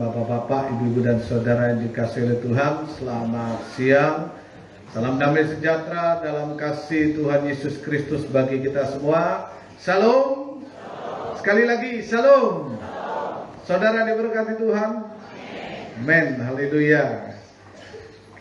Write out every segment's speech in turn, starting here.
Bapak-bapak, ibu-ibu dan saudara yang dikasihi oleh Tuhan, selamat siang. Salam damai sejahtera dalam kasih Tuhan Yesus Kristus bagi kita semua. Salam. Sekali lagi, salam. Saudara diberkati Tuhan. Amin. Haleluya.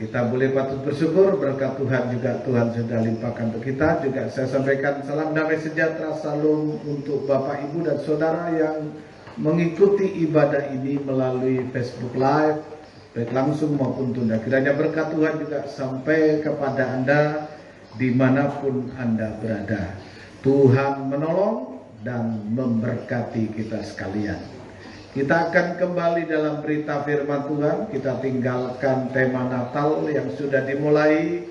Kita boleh patut bersyukur berkat Tuhan juga Tuhan sudah limpahkan untuk kita. Juga saya sampaikan salam damai sejahtera, salam untuk Bapak, Ibu dan saudara yang mengikuti ibadah ini melalui Facebook Live, baik langsung maupun tunda. Kiranya berkat Tuhan juga sampai kepada Anda dimanapun Anda berada. Tuhan menolong dan memberkati kita sekalian. Kita akan kembali dalam berita firman Tuhan. Kita tinggalkan tema Natal yang sudah dimulai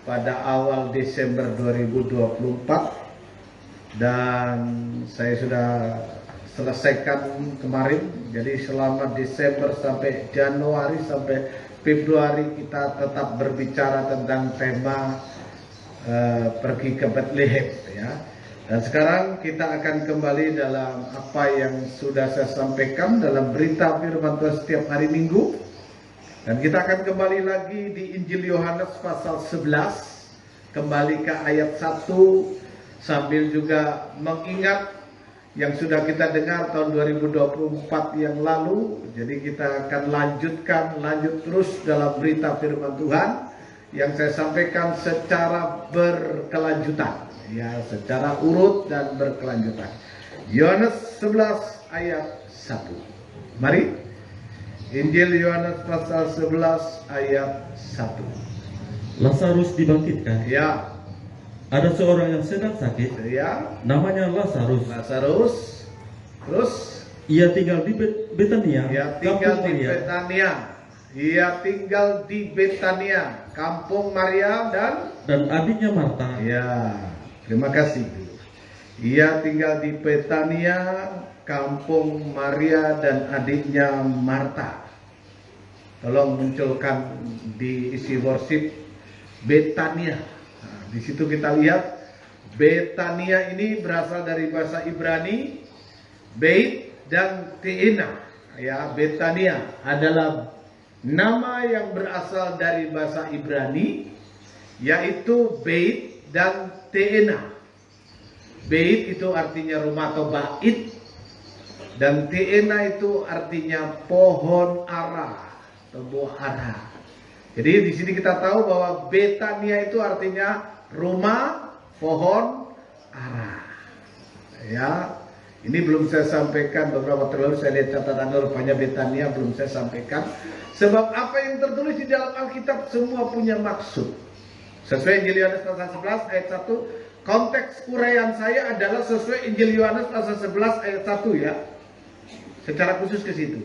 pada awal Desember 2024. Dan saya sudah selesaikan kemarin. Jadi selama Desember sampai Januari sampai Februari kita tetap berbicara tentang tema pergi ke Bethlehem, ya. Dan sekarang kita akan kembali dalam apa yang sudah saya sampaikan dalam berita firman Tuhan setiap hari Minggu. Dan kita akan kembali lagi di Injil Yohanes pasal 11, kembali ke ayat 1, sambil juga mengingat yang sudah kita dengar tahun 2024 yang lalu. Jadi kita akan lanjut terus dalam berita firman Tuhan yang saya sampaikan secara berkelanjutan, ya, secara urut dan berkelanjutan. Yohanes 11 ayat 1. Mari, Injil Yohanes pasal 11 ayat 1. Lazarus dibangkitkan. Ya. Ada seorang yang sedang sakit, Ya. namanya Lazarus. Terus Ia tinggal di Betania, ia tinggal kampung di Maria. Betania. Ia tinggal di Betania, kampung Maria Dan adiknya Marta. ya, terima kasih. Ia tinggal di Betania, kampung Maria dan adiknya Marta. Tolong munculkan di isi worship Betania. Nah, di situ kita lihat Betania ini berasal dari bahasa Ibrani Beit dan Te'ena. Ya, Betania adalah nama yang berasal dari bahasa Ibrani, yaitu Beit dan Te'ena. Beit itu artinya rumah atau bait, dan Te'ena itu artinya pohon ara atau buah ara. Jadi di sini kita tahu bahwa Betania itu artinya rumah pohon ara. Ya, ini belum saya sampaikan beberapa waktu lalu. Saya lihat catatan rupanya Betania belum saya sampaikan. Sebab apa yang tertulis di dalam Alkitab semua punya maksud. Sesuai Injil Yohanes pasal 11 ayat 1. Konteks uraian saya adalah sesuai Injil Yohanes pasal 11 ayat 1, ya. Secara khusus ke situ.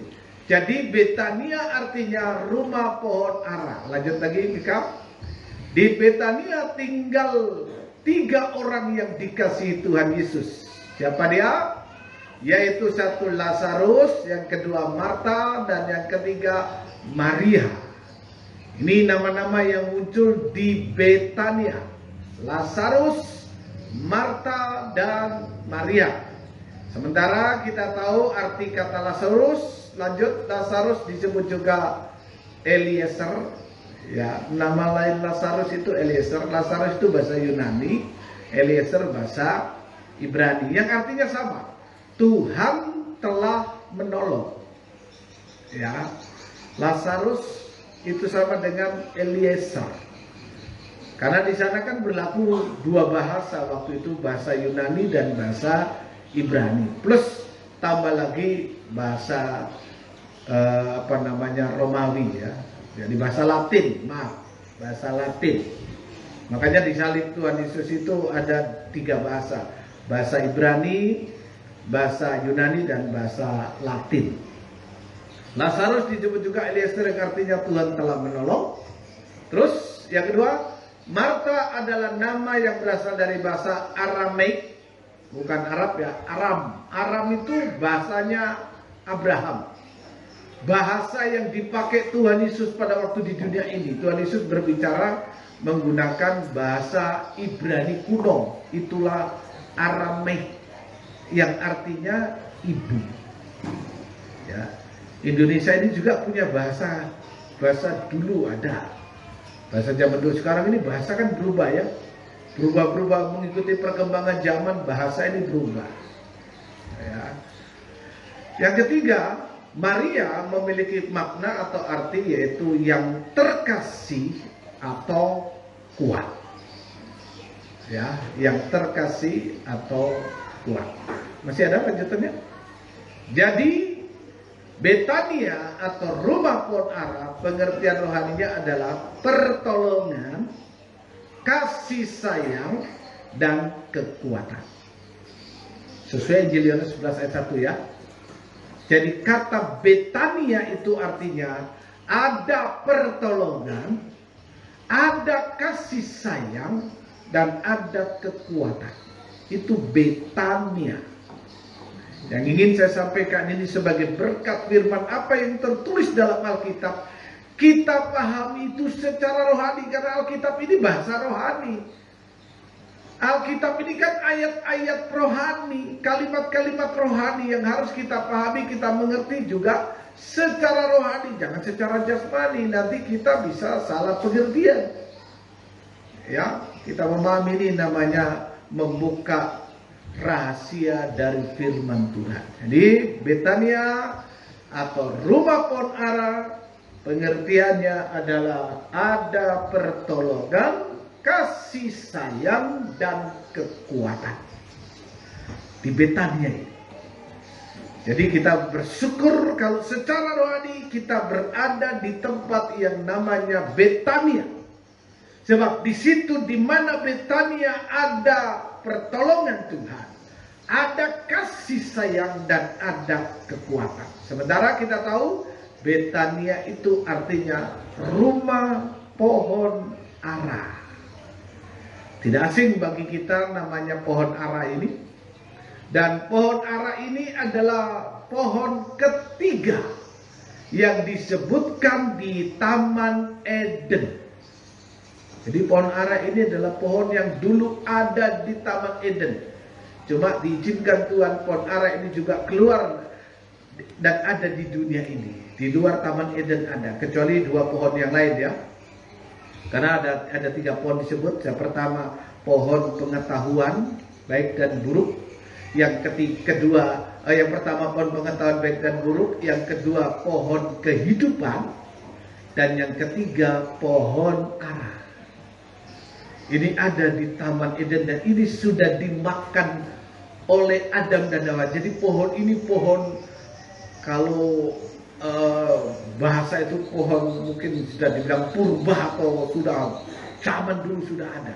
Jadi Betania artinya rumah pohon ara. Lanjut lagi, Bikam. Di Betania tinggal 3 orang yang dikasihi Tuhan Yesus. Siapa dia? Yaitu satu Lazarus, yang kedua Marta, dan yang ketiga Maria. Ini nama-nama yang muncul di Betania. Lazarus, Marta, dan Maria. Sementara kita tahu arti kata Lazarus. Lanjut, Lazarus disebut juga Eliezer. Ya, nama lain Lazarus itu Eliezer. Lazarus itu bahasa Yunani, Eliezer bahasa Ibrani, yang artinya sama. Tuhan telah menolong. Ya, Lazarus itu sama dengan Eliezer. Karena di sana kan berlaku 2 bahasa waktu itu, bahasa Yunani dan bahasa Ibrani. Plus tambah lagi bahasa Romawi, ya. Jadi bahasa Latin, bahasa Latin. Makanya di salib Tuhan Yesus itu ada 3 bahasa. Bahasa Ibrani, bahasa Yunani, dan bahasa Latin. Lazarus disebut juga Eliezer, yang artinya Tuhan telah menolong. Terus yang kedua, Marta adalah nama yang berasal dari bahasa Aramaik, bukan Arab, ya, Aram. Aram itu bahasanya Abraham. Bahasa yang dipakai Tuhan Yesus pada waktu di dunia ini. Tuhan Yesus berbicara menggunakan bahasa Ibrani kuno. Itulah Aramaik, yang artinya ibu. Ya. Indonesia ini juga punya bahasa dulu ada. Bahasa zaman dulu, sekarang ini bahasa kan berubah ya. Berubah mengikuti perkembangan zaman, bahasa ini berubah. Ya. Yang ketiga, Maria memiliki makna atau arti yaitu yang terkasih atau kuat. Ya, yang terkasih atau kuat. Masih ada lanjutannya? Jadi Betania atau rumah pohon ara, pengertian rohaninya adalah pertolongan, kasih sayang, dan kekuatan. Sesuai Injil Yohanes 11 ayat 1 ya. Jadi kata Betania itu artinya ada pertolongan, ada kasih sayang, dan ada kekuatan. Itu Betania. Yang ingin saya sampaikan ini sebagai berkat firman apa yang tertulis dalam Alkitab, kita pahami itu secara rohani, karena Alkitab ini bahasa rohani. Alkitab ini kan ayat-ayat rohani, kalimat-kalimat rohani yang harus kita pahami, kita mengerti juga secara rohani, jangan secara jasmani, nanti kita bisa salah pengertian. Ya, kita memahami ini namanya membuka rahasia dari firman Tuhan. Jadi Betania atau rumah pohon ara, pengertiannya adalah ada pertolongan, kasih sayang, dan kekuatan di Betania ini. Jadi kita bersyukur kalau secara rohani kita berada di tempat yang namanya Betania. Sebab di situ di mana Betania ada pertolongan Tuhan, ada kasih sayang, dan ada kekuatan. Sementara kita tahu Betania itu artinya rumah pohon ara. Tidak asing bagi kita namanya pohon ara ini. Dan pohon ara ini adalah pohon ketiga yang disebutkan di Taman Eden. Jadi pohon ara ini adalah pohon yang dulu ada di Taman Eden. Cuma diizinkan Tuhan pohon ara ini juga keluar dan ada di dunia ini. Di luar Taman Eden ada, kecuali dua pohon yang lain ya. Karena ada tiga pohon disebut. Yang pertama pohon pengetahuan baik dan buruk. Yang kedua, yang pertama pohon pengetahuan baik dan buruk. Yang kedua pohon kehidupan. Dan yang ketiga pohon ara. Ini ada di Taman Eden dan ini sudah dimakan oleh Adam dan Hawa. Jadi pohon ini pohon, kalau bahasa itu pohon mungkin sudah dibilang purba atau sudah zaman dulu sudah ada.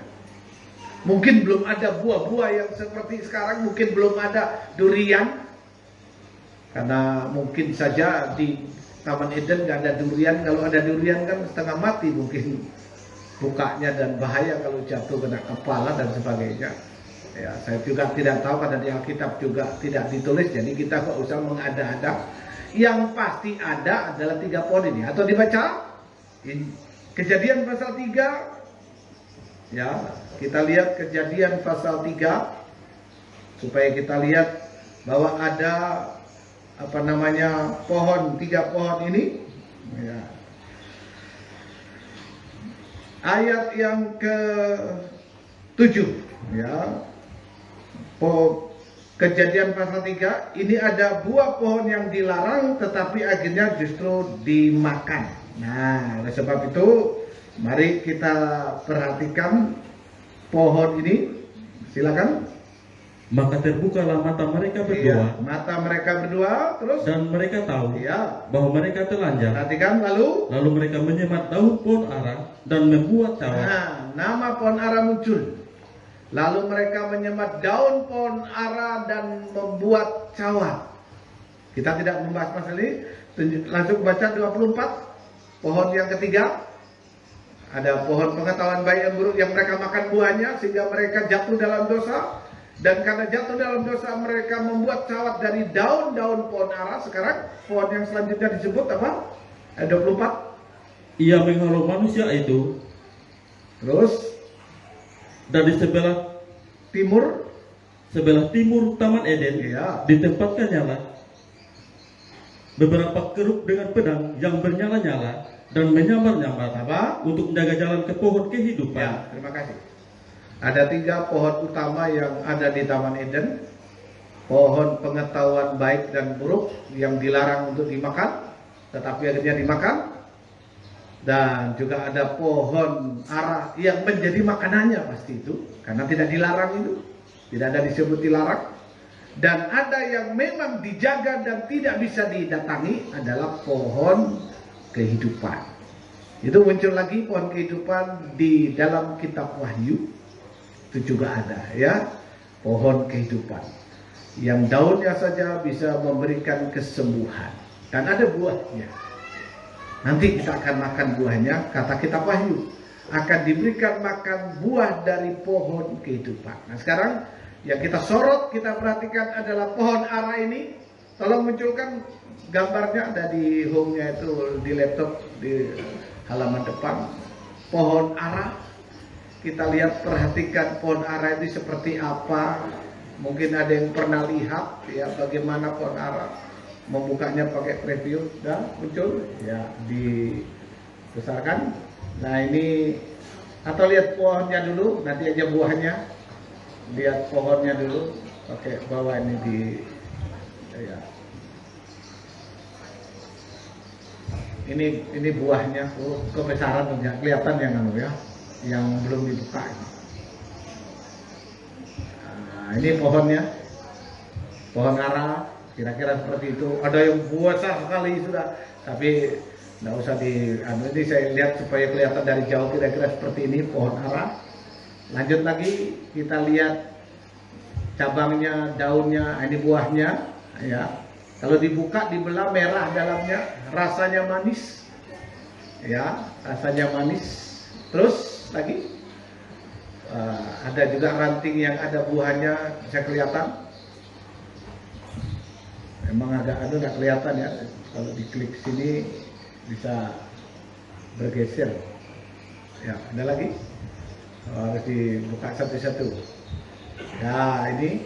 Mungkin belum ada buah-buah yang seperti sekarang, mungkin belum ada durian. Karena mungkin saja di Taman Eden nggak ada durian. Kalau ada durian kan setengah mati mungkin bukanya, dan bahaya kalau jatuh kena kepala dan sebagainya. Ya, saya juga tidak tahu karena di Alkitab juga tidak ditulis, jadi kita nggak usah mengada-ada. Yang pasti ada adalah tiga pohon ini. Atau dibaca Kejadian pasal 3. Ya, kita lihat Kejadian pasal 3 supaya kita lihat bahwa ada tiga pohon ini. Ya. Ayat yang ke-7 ya. Kejadian pasal 3 ini ada buah pohon yang dilarang tetapi akhirnya justru dimakan. Nah, oleh sebab itu mari kita perhatikan pohon ini. Silakan. Maka terbukalah mata mereka berdua. Iya, mata mereka berdua terus. Dan mereka tahu ya, bahwa mereka telanjang. Perhatikan lalu mereka menyemat daun pohon ara dan membuat cawat. Nah, nama pohon ara muncul. Lalu mereka menyemat daun pohon ara dan membuat cawat. Kita tidak membahas masalah ini. Langsung baca 24. Pohon yang ketiga. Ada pohon pengetahuan baik dan buruk yang mereka makan buahnya sehingga mereka jatuh dalam dosa. Dan karena jatuh dalam dosa mereka membuat cawat dari daun-daun pohon ara. Sekarang pohon yang selanjutnya disebut apa? Ayat 24. Ia menghalau manusia itu. Terus Dan di sebelah timur Taman Eden, ya, ditempatkannya lah beberapa keruk dengan pedang yang bernyala-nyala dan menyambar-nyambar Apa? untuk menjaga jalan ke pohon kehidupan. Ya, terima kasih. Ada 3 pohon utama yang ada di Taman Eden. Pohon pengetahuan baik dan buruk yang dilarang untuk dimakan, tetapi akhirnya dimakan. Dan juga ada pohon ara yang menjadi makanannya pasti itu, karena tidak dilarang itu. Tidak ada disebut dilarang. Dan ada yang memang dijaga dan tidak bisa didatangi adalah pohon kehidupan. Itu muncul lagi pohon kehidupan di dalam kitab Wahyu. Itu juga ada ya, pohon kehidupan yang daunnya saja bisa memberikan kesembuhan dan ada buahnya. Nanti kita akan makan buahnya, kata kitab Wahyu, akan diberikan makan buah dari pohon kehidupan. Nah sekarang yang kita sorot, kita perhatikan adalah pohon ara ini. Tolong munculkan gambarnya, ada di home-nya itu, di laptop, di halaman depan. Pohon ara, kita lihat, perhatikan pohon ara itu seperti apa. Mungkin ada yang pernah lihat ya bagaimana pohon ara. Membukanya pakai preview, dan muncul ya, dibesarkan. Nah ini, atau lihat pohonnya dulu, nanti aja buahnya. Lihat pohonnya dulu, pakai bawah ini di ya. Ini buahnya, kebesaran punya, kelihatan yang anu ya, yang belum dibuka. Nah, ini pohonnya, pohon ara, kira-kira seperti itu. Ada yang besar sekali sudah, tapi nggak usah di anu, ini saya lihat supaya kelihatan dari jauh, kira-kira seperti ini pohon ara. Lanjut lagi, kita lihat cabangnya, daunnya, ini buahnya ya. Kalau dibuka, dibelah, merah dalamnya, rasanya manis ya, rasanya manis. Terus lagi ada juga ranting yang ada buahnya, bisa kelihatan. Emang agak anu, nggak kelihatan ya, kalau diklik sini bisa bergeser ya. Ada lagi, harus dibuka satu-satu ya. Ini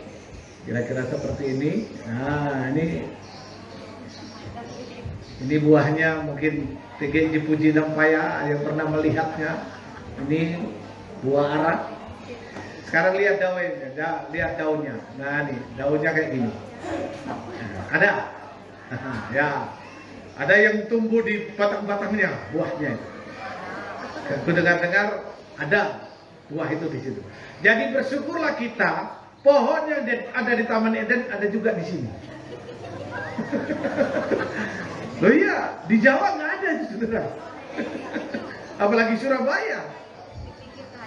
kira-kira seperti ini. Nah ini buahnya, mungkin TGJ Puji Dampaya yang pernah melihatnya. Ini buah ara. Sekarang lihat daunnya, lihat daunnya. Nah nih, daunnya kayak gini. Nah, ada ya, ada yang tumbuh di batang-batangnya, buahnya. Aku dengar-dengar ada buah itu di situ. Jadi bersyukurlah kita, pohon yang ada di Taman Eden ada juga di sini. Loh iya, di Jawa nggak ada, saudara. Apalagi Surabaya.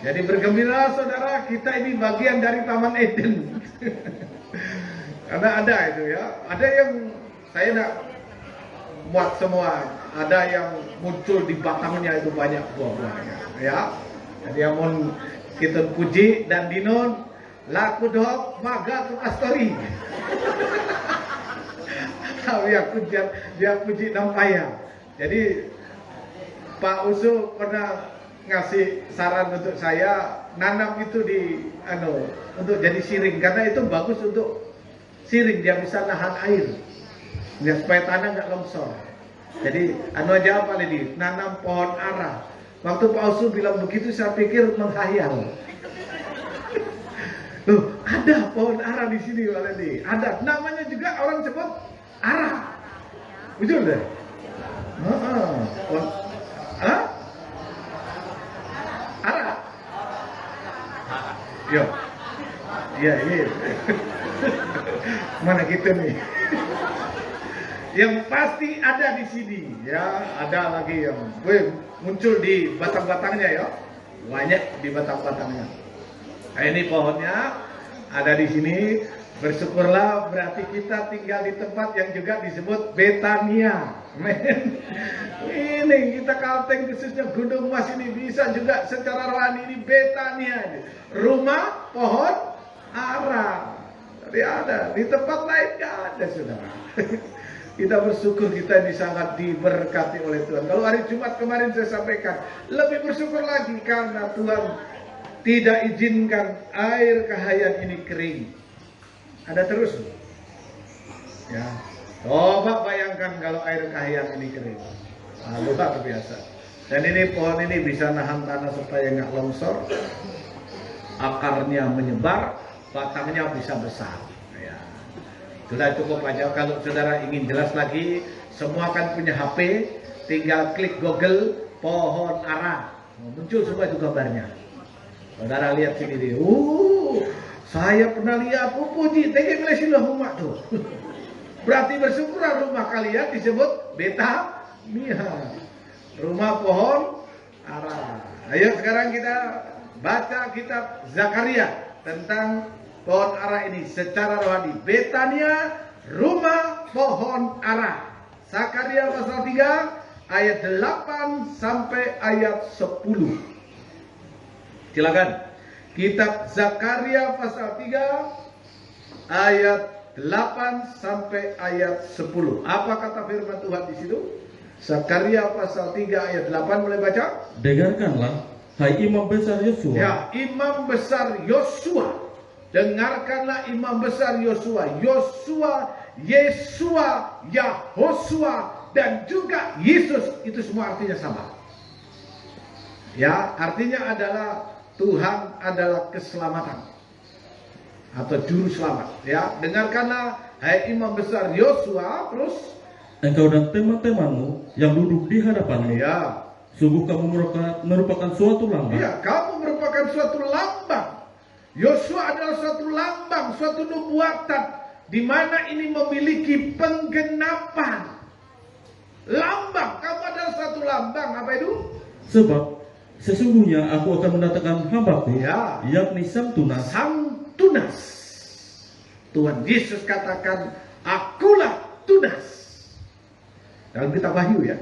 Jadi bergembira saudara, kita ini bagian dari Taman Eden. Karena ada itu ya, ada yang saya tidak muat semua, ada yang muncul di batangnya itu banyak buah-buahnya ya. Jadi yang mau kita puji dan dinon laku doh maga tu astori. Tapi aku dia puji Dampaya. Jadi Pak Usu pernah ngasih saran untuk saya nanam itu di untuk jadi siring, karena itu bagus untuk siring, dia bisa nahan air ya, supaya tanah nggak longsor. Jadi aja apa lagi, nanam pohon ara. Waktu Pak Usu bilang begitu, saya pikir menghayal. Loh, ada pohon ara di sini, Pak Ledi. Ada, namanya juga orang sebut ara. Betul deh. Ara. Yo. Iya, ini. Mana kita nih? Yang pasti ada di sini ya, ada lagi yang muncul di batang-batangnya ya. Banyak di batang-batangnya. Nah, ini pohonnya ada di sini. Bersyukurlah, berarti kita tinggal di tempat yang juga disebut Betania. Ini kita Kalteng, khususnya Gunung Mas ini bisa juga secara rohani ini Betania. Rumah pohon ara. Jadi ada, di tempat lain nggak ada, saudara. Kita bersyukur kita ini sangat diberkati oleh Tuhan. Kalau hari Jumat kemarin saya sampaikan, lebih bersyukur lagi karena Tuhan tidak izinkan air Kahayan ini kering. Ada terus ya, Coba bayangkan kalau air kahiyang ini kering. Luar biasa. Dan ini pohon ini bisa nahan tanah supaya nggak longsor. Akarnya menyebar, batangnya bisa besar. Ya. Sudah cukup aja. Kalau saudara ingin jelas lagi, semua kan punya HP, tinggal klik Google pohon ara. Muncul semua itu gambarnya. Saudara lihat sini. Saya pernah lihat puji, tengok Malaysia rumah tuh. Berarti bersyukur rumah kalian disebut beta miha, rumah pohon ara. Ayo sekarang kita baca kitab Zakaria tentang pohon ara ini secara rohani. Betania, rumah pohon ara. Zakaria pasal 3 ayat 8 sampai ayat 10. Silakan. Kitab Zakaria pasal 3 ayat 8 sampai ayat 10. Apa kata firman Tuhan di situ? Zakaria pasal 3 ayat 8, boleh baca? Dengarkanlah, hai imam besar Yosua. Ya, imam besar Yosua. Dengarkanlah imam besar Yosua. Yosua, Yesua, Yahosua, dan juga Yesus. Itu semua artinya sama. Ya, artinya adalah Tuhan adalah keselamatan atau juru selamat. Ya, dengarkanlah hai imam besar Yosua, terus engkau dan teman-temanmu yang duduk di hadapanmu. ya, Sungguh kamu merupakan suatu lambang. ya, kamu merupakan suatu lambang. Yosua adalah suatu lambang, suatu nubuatan di mana ini memiliki penggenapan. Lambang, kamu adalah suatu lambang. Apa itu? Sebab sesungguhnya aku akan mendatangkan hambaku, Ya. yakni Sang Tunas. Sang Tunas. Tuhan Yesus katakan, akulah Tunas. Dalam kitab Wahyu ya.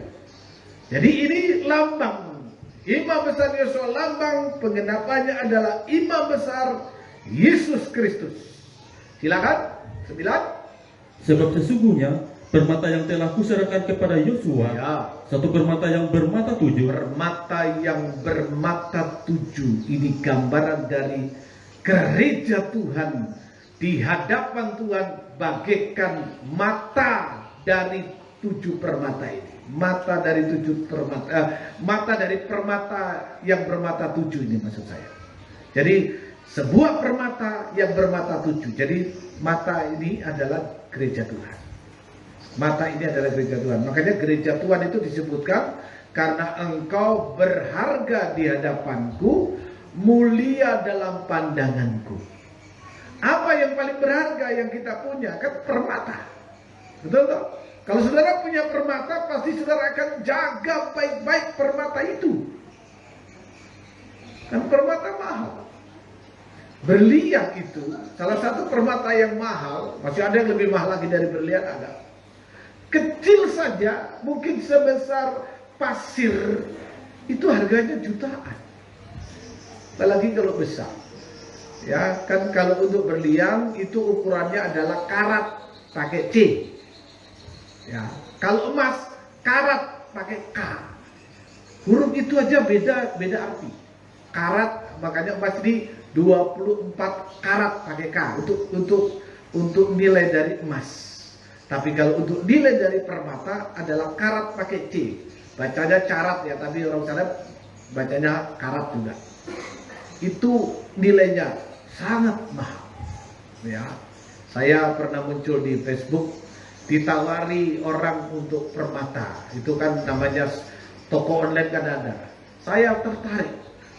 Jadi ini lambang. Imam besar Yosua lambang, penggenapannya adalah imam besar Yesus Kristus. Silakan. 9. Sebab sesungguhnya permata yang telah kuserahkan kepada Yosua, Ya. satu permata yang bermata 7. Permata yang bermata 7. Ini gambaran dari gereja Tuhan di hadapan Tuhan bagaikan mata dari 7 permata ini. Mata dari 7 permata, mata dari permata yang bermata 7 ini maksud saya. Jadi sebuah permata yang bermata 7. Jadi mata ini adalah gereja Tuhan. Mata ini adalah gereja Tuhan. Makanya gereja Tuhan itu disebutkan karena engkau berharga di hadapanku, mulia dalam pandanganku. Apa yang paling berharga yang kita punya? Kan permata. Betul tak? Kalau saudara punya permata, pasti saudara akan jaga baik-baik permata itu. Dan permata mahal. Berlian itu salah satu permata yang mahal. Masih ada yang lebih mahal lagi dari berlian, ada. Kecil saja, mungkin sebesar pasir, itu harganya jutaan. Apalagi kalau besar. Ya, kan kalau untuk berlian itu ukurannya adalah karat pakai C. Ya, kalau emas karat pakai K. Huruf itu aja beda arti. Karat, makanya emas ini 24 karat pakai K untuk nilai dari emas. Tapi kalau untuk nilai dari permata adalah karat pakai C. Bacanya carat ya, tapi orang sana bacanya karat juga. Itu nilainya sangat mahal. Ya, saya pernah muncul di Facebook, ditawari orang untuk permata. Itu kan namanya toko online kan ada. Saya tertarik.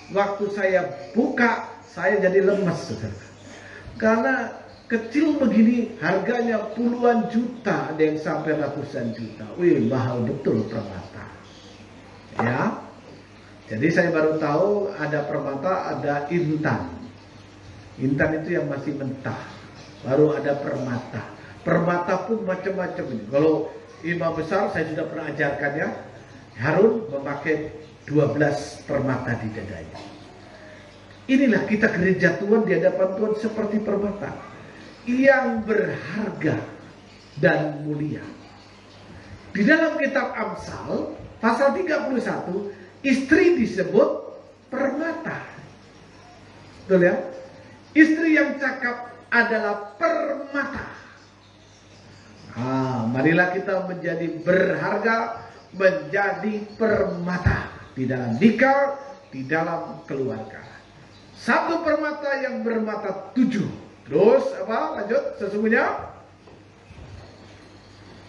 Waktu saya buka, saya jadi lemes, saudara. Karena kecil begini, harganya puluhan juta, ada yang sampai ratusan juta. Wih, mahal betul permata. Ya, jadi saya baru tahu ada permata, ada intan. Intan itu yang masih mentah. Baru ada permata. Permata pun macam-macam ini. Kalau imam besar saya sudah pernah ajarkannya, Harun memakai 12 permata di dadanya. Inilah kita gereja Tuhan di hadapan Tuhan seperti permata yang berharga dan mulia. Di dalam kitab Amsal pasal 31, istri disebut permata. Betul ya? Istri yang cakap adalah permata. Marilah kita menjadi berharga, menjadi permata di dalam nikah, di dalam keluarga. Satu permata yang bermata 7. Terus apa? Lanjut.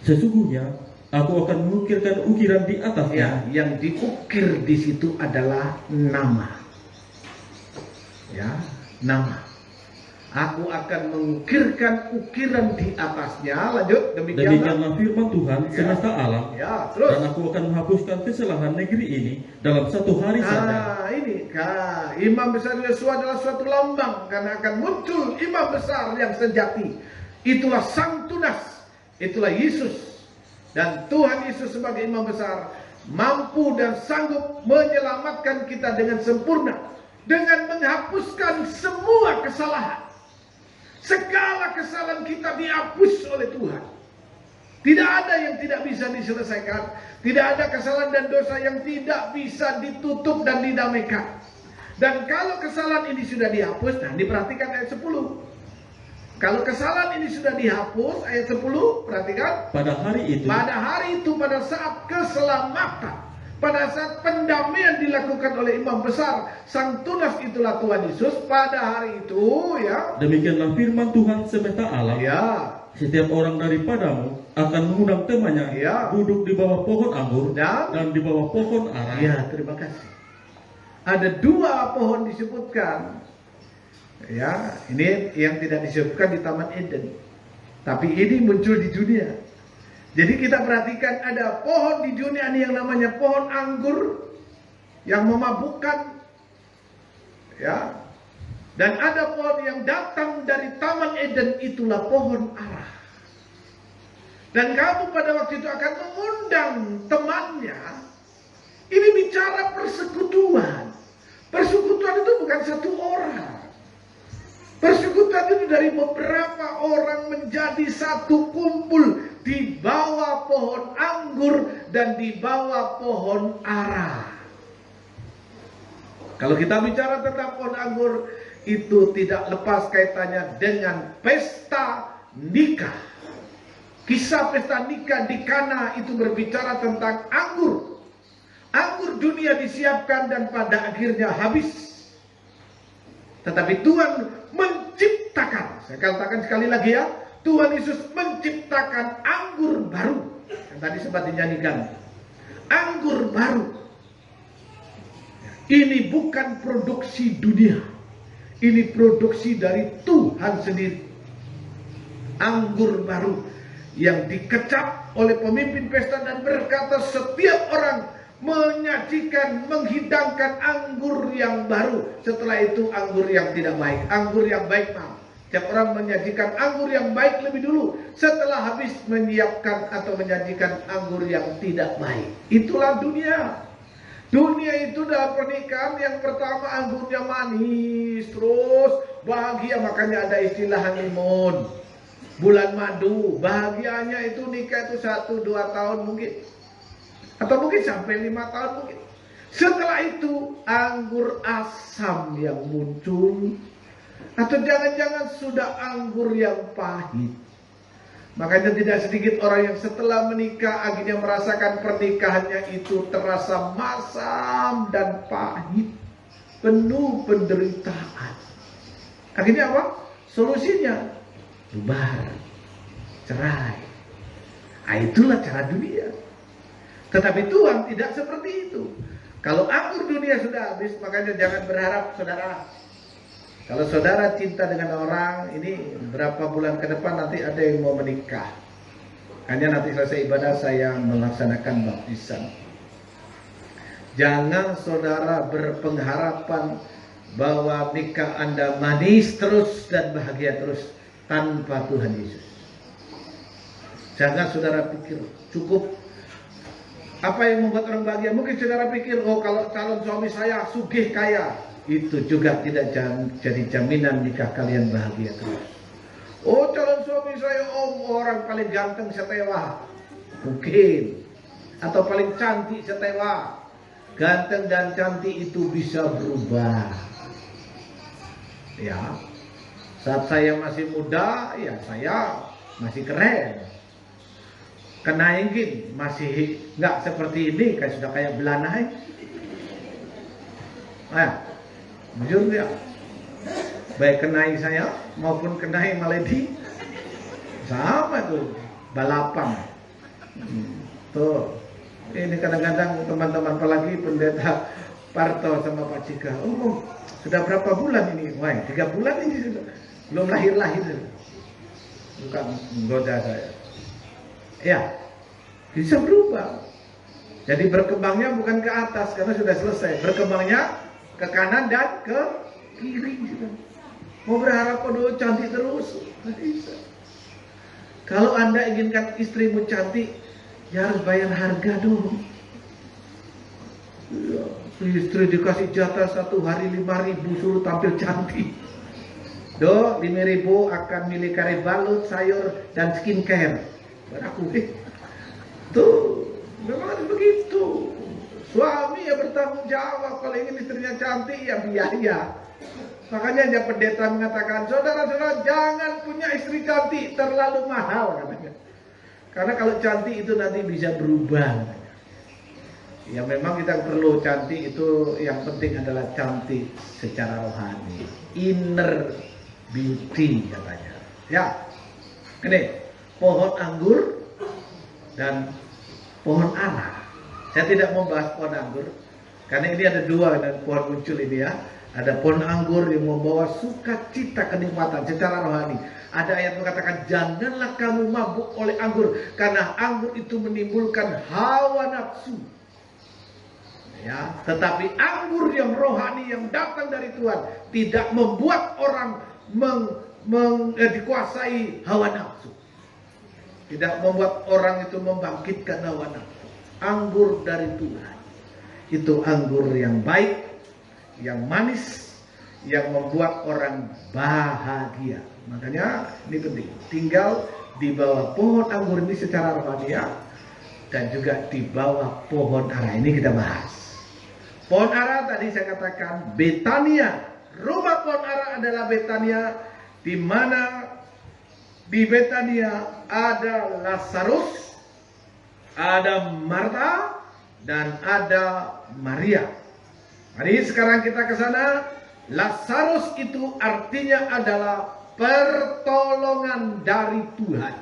Sesungguhnya aku akan mengukirkan ukiran di atasnya. Ya, yang diukir di situ adalah nama. Ya, nama. Aku akan mengukirkan ukiran di atasnya. Lanjut. Demikianlah firman Tuhan semesta alam. Ya, terus. Dan aku akan menghapuskan kesalahan negeri ini dalam 1 hari saja. Ini imam besar Yosua adalah suatu lambang, karena akan muncul imam besar yang sejati. Itulah Sang Tunas, itulah Yesus. Dan Tuhan Yesus sebagai imam besar mampu dan sanggup menyelamatkan kita dengan sempurna, dengan menghapuskan semua kesalahan. Segala kesalahan kita dihapus oleh Tuhan. Tidak ada yang tidak bisa diselesaikan. Tidak ada kesalahan dan dosa yang tidak bisa ditutup dan didamaikan. Dan kalau kesalahan ini sudah dihapus, nah diperhatikan ayat 10. Kalau kesalahan ini sudah dihapus, ayat 10, perhatikan. Pada hari itu, pada saat keselamatan, pada saat pendamaian dilakukan oleh imam besar, Sang Tunas itulah Tuhan Yesus. Pada hari itu, ya. Demikianlah firman Tuhan semesta alam. Ya. Setiap orang daripadamu akan mengundang temannya, Ya. duduk di bawah pohon anggur dan di bawah pohon ara. Ya, terima kasih. Ada 2 pohon disebutkan. Ya, ini yang tidak disebutkan di Taman Eden. Tapi ini muncul di dunia. Jadi kita perhatikan, ada pohon di dunia ini yang namanya pohon anggur yang memabukkan. Ya. Dan ada pohon yang datang dari Taman Eden, itulah pohon ara. Dan kamu pada waktu itu akan mengundang temannya. Ini bicara persekutuan. Persekutuan itu bukan satu orang. Persekutuan itu dari beberapa orang menjadi satu kumpul di bawah pohon anggur dan di bawah pohon ara. Kalau kita bicara tentang pohon anggur, itu tidak lepas kaitannya dengan pesta nikah. Kisah pesta nikah di Kana itu berbicara tentang anggur. Anggur dunia disiapkan dan pada akhirnya habis. Tetapi Tuhan menciptakan, saya katakan sekali lagi ya, Tuhan Yesus menciptakan anggur baru. Yang tadi sempat dinyanyikan. Anggur baru. Ini bukan produksi dunia. Ini produksi dari Tuhan sendiri. Anggur baru yang dikecap oleh pemimpin pesta dan berkata setiap orang menyajikan, menghidangkan anggur yang baru. Setelah itu anggur yang tidak baik. Anggur yang baik maaf. Setiap orang menyajikan anggur yang baik lebih dulu. Setelah habis menyiapkan atau menyajikan anggur yang tidak baik. Itulah dunia. Dunia itu dalam pernikahan yang pertama anggurnya manis, terus bahagia, makanya ada istilah honeymoon, bulan madu. Bahagianya itu nikah itu 1-2 tahun mungkin, atau mungkin sampai 5 tahun mungkin. Setelah itu anggur asam yang muncul, atau jangan-jangan sudah anggur yang pahit. Makanya tidak sedikit orang yang setelah menikah akhirnya merasakan pernikahannya itu terasa masam dan pahit, penuh penderitaan. Akhirnya apa? Solusinya bubar, cerai. Nah, itulah cara dunia. Tetapi Tuhan tidak seperti itu. Kalau anggur dunia sudah habis, makanya jangan berharap saudara. Kalau saudara cinta dengan orang, ini berapa bulan ke depan nanti ada yang mau menikah. Hanya nanti selesai ibadah saya melaksanakan baptisan. Jangan saudara berpengharapan bahwa nikah Anda manis terus dan bahagia terus tanpa Tuhan Yesus. Jangan saudara pikir cukup. Apa yang membuat orang bahagia? Mungkin saudara pikir, oh kalau calon suami saya sugih kaya. Itu juga tidak jadi jaminan nikah kalian bahagia terus. Oh calon suami saya orang paling ganteng setewa. Mungkin. Atau paling cantik setewa. Ganteng dan cantik itu bisa berubah. Ya. Saat saya masih muda, ya saya masih keren. kenaikin masih nggak seperti ini, kayak sudah kayak belanai. Jujur ya, baik kenai saya maupun kenai Maledi sama tuh balapan. Tuh, ini kadang-kadang teman-teman apalagi pendeta Parto sama Pak Cika, sudah berapa bulan ini? Wah, 3 bulan ini sudah, belum lahir-lahir. Bukan menggoda saya. Ya, bisa berubah. Jadi berkembangnya bukan ke atas karena sudah selesai, berkembangnya ke kanan dan ke kiri. Mau berharap pada cantik terus, nggak bisa. Kalau Anda inginkan istrimu cantik, ya harus bayar harga dong. Ya, istri dikasih jatah 1 hari 5.000 suruh tampil cantik. 5.000 akan milih kari balut, sayur, dan skincare. Aku tuh memang harus begitu. Suami ya bertanggung jawab, kalau ingin istrinya cantik ya biaya. Makanya ya pendeta mengatakan, saudara-saudara jangan punya istri cantik, terlalu mahal katanya. Karena kalau cantik itu nanti bisa berubah. Ya memang kita perlu cantik, itu yang penting adalah cantik secara rohani, inner beauty katanya. Ya, ini pohon anggur dan pohon ara. Saya tidak membahas pohon anggur karena ini ada 2 dan pohon muncul ini ya. Ada pohon anggur yang membawa sukacita kenikmatan secara rohani. Ada ayat mengatakan janganlah kamu mabuk oleh anggur karena anggur itu menimbulkan hawa nafsu. Ya, tetapi anggur yang rohani yang datang dari Tuhan tidak membuat orang dikuasai hawa nafsu. Tidak membuat orang itu membangkitkan hawa nafsu. Anggur dari Tuhan itu anggur yang baik, yang manis, yang membuat orang bahagia. Makanya ini penting. Tinggal di bawah pohon anggur ini secara rohani ya, dan juga di bawah pohon ara. Ini kita bahas. Pohon ara tadi saya katakan Betania. Rumah pohon ara adalah Betania, di mana di Betania ada Lazarus, ada Marta, dan ada Maria. Mari sekarang kita ke sana. Lazarus itu artinya adalah pertolongan dari Tuhan.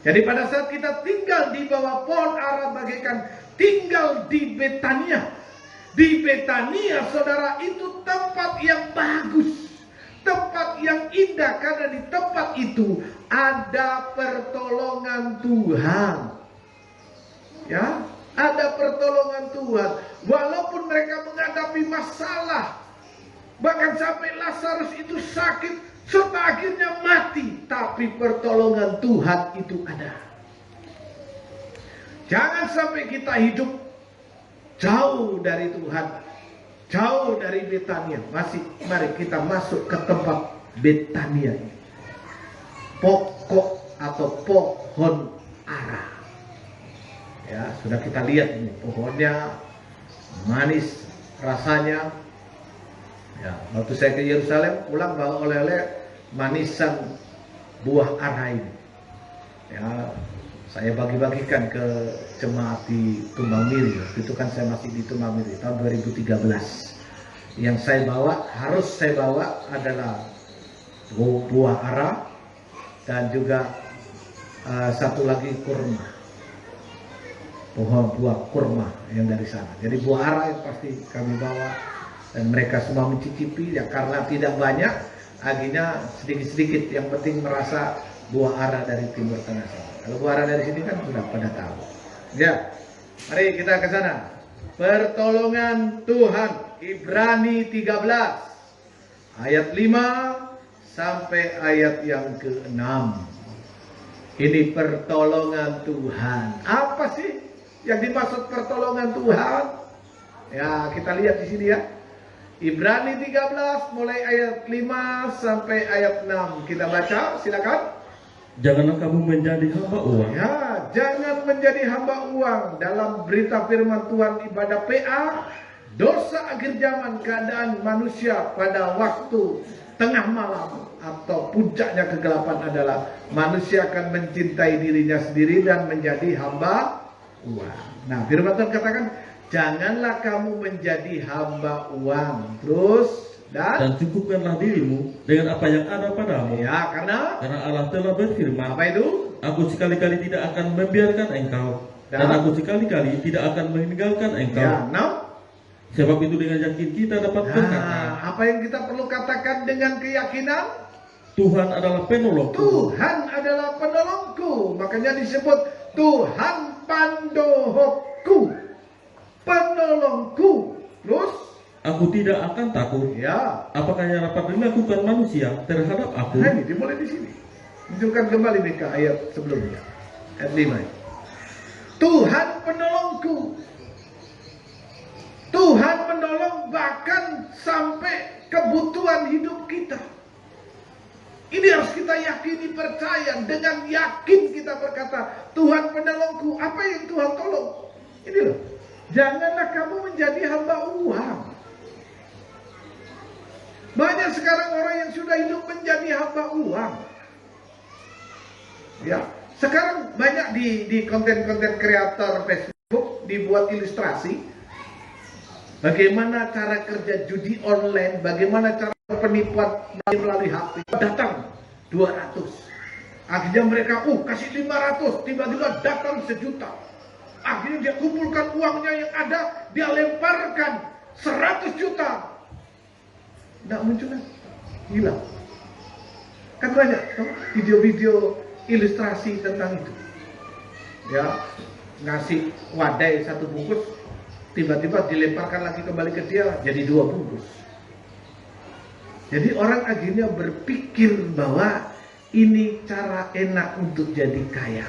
Jadi pada saat kita tinggal di bawah pohon ara bagaikan tinggal di Betania. Di Betania, saudara, itu tempat yang bagus, tempat yang indah, karena di tempat itu ada pertolongan Tuhan. Ya, ada pertolongan Tuhan. Walaupun mereka menghadapi masalah, bahkan sampai Lazarus itu sakit serta akhirnya mati, tapi pertolongan Tuhan itu ada. Jangan sampai kita hidup jauh dari Tuhan, jauh dari Betania. Mari kita masuk ke tempat Betania ini. Pokok atau pohon ara. Ya, sudah kita lihat ini pohonnya manis rasanya. Ya, waktu saya ke Yerusalem pulang bawa oleh-oleh manisan buah ara ini. Ya, saya bagi-bagikan ke jemaat di Tumbang Miri. Itu kan saya masih di Tumbang Miri tahun 2013. Yang saya bawa, harus saya bawa adalah buah ara dan juga satu lagi kurma. Pohon buah kurma yang dari sana. Jadi buah ara yang pasti kami bawa, dan mereka semua mencicipi ya, karena tidak banyak, akhirnya sedikit-sedikit, yang penting merasa buah ara dari Timur Tengah sana. Kalau buah ara dari sini kan sudah pada tahu. Ya, mari kita ke sana. Pertolongan Tuhan, Ibrani 13 ayat 5 sampai ayat yang ke-6. Ini pertolongan Tuhan. Apa sih yang dimaksud pertolongan Tuhan? Ya, kita lihat di sini ya. Ibrani 13 mulai ayat 5 sampai ayat 6. Kita baca, silakan. Janganlah kamu menjadi hamba uang. Ya, jangan menjadi hamba uang. Dalam berita firman Tuhan ibadah PA, dosa akhir zaman, keadaan manusia pada waktu tengah malam atau puncaknya kegelapan adalah manusia akan mencintai dirinya sendiri dan menjadi hamba uang. Nah, firman Tuhan katakan, janganlah kamu menjadi hamba uang. Terus dan cukupkanlah dirimu dengan apa yang ada padamu. Ya, karena Allah telah berfirman, apa itu? Aku sekali-kali tidak akan membiarkan engkau, dan aku sekali-kali tidak akan meninggalkan engkau. Ya, Sebab itu dengan yakin kita dapat berkata, apa yang kita perlu katakan dengan keyakinan? Tuhan adalah penolongku. Tuhan adalah penolongku. Makanya disebut Tuhan pandohku, penolongku. Terus aku tidak akan takut. Ya. Apakah yang dapat dilakukan manusia terhadap aku? Nah, ini dimulai di sini. Munculkan kembali Mika ayat sebelumnya, ayat 5. Tuhan penolongku. Tuhan menolong bahkan sampai kebutuhan hidup kita. Ini harus kita yakini, percaya. Dengan yakin kita berkata, Tuhan penolongku. Apa yang Tuhan tolong? Ini loh. Janganlah kamu menjadi hamba uang. Banyak sekarang orang yang sudah hidup menjadi hamba uang. Ya, sekarang banyak di konten-konten kreator Facebook dibuat ilustrasi. Bagaimana cara kerja judi online, bagaimana cara penipuan melalui HP. Datang 200. Akhirnya mereka, kasih 500, tiba-tiba datang 1 juta. Akhirnya dia kumpulkan uangnya yang ada, dia lemparkan 100 juta. Nggak muncul kan? Hilang. Kan banyak video-video ilustrasi tentang itu. Ya, ngasih wadai 1 bungkus, tiba-tiba dilemparkan lagi kembali ke dia, jadi 2 bungkus. Jadi orang akhirnya berpikir bahwa ini cara enak untuk jadi kaya.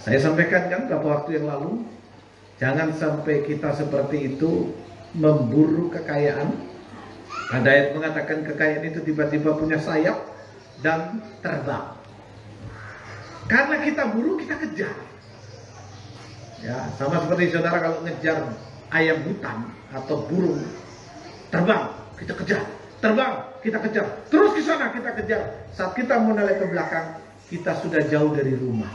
Saya sampaikan kan beberapa waktu yang lalu, jangan sampai kita seperti itu memburu kekayaan. Ada ayat mengatakan kekayaan itu tiba-tiba punya sayap dan terbang. Karena kita buru, kita kejar. Ya, sama seperti saudara kalau ngejar ayam hutan atau burung, terbang, kita kejar, terbang, kita kejar, terus ke sana kita kejar. Saat kita menoleh ke belakang, kita sudah jauh dari rumah,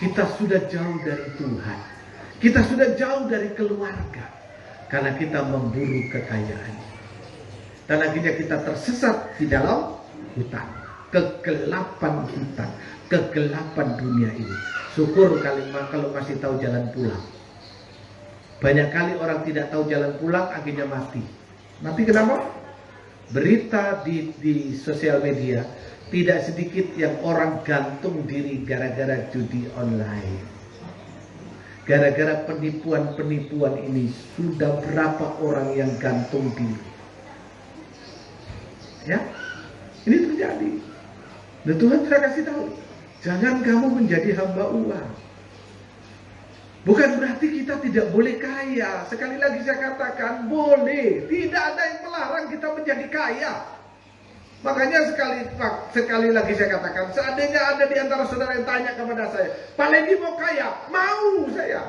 kita sudah jauh dari Tuhan, kita sudah jauh dari keluarga, karena kita memburu kekayaan. Dan akhirnya kita tersesat di dalam hutan, kegelapan hutan, kegelapan dunia ini. Syukur kalau masih tahu jalan pulang. Banyak kali orang tidak tahu jalan pulang, akhirnya mati. Mati kenapa? Berita di sosial media, tidak sedikit yang orang gantung diri gara-gara judi online. Gara-gara penipuan-penipuan ini, sudah berapa orang yang gantung diri? Ya, ini terjadi. Dan Tuhan sudah kasih tahu, jangan kamu menjadi hamba uang. Bukan berarti kita tidak boleh kaya. Sekali lagi saya katakan, boleh. Tidak ada yang melarang kita menjadi kaya. Makanya sekali lagi saya katakan, seandainya ada di antara saudara yang tanya kepada saya, Pak Ledi mau kaya? Mau saya.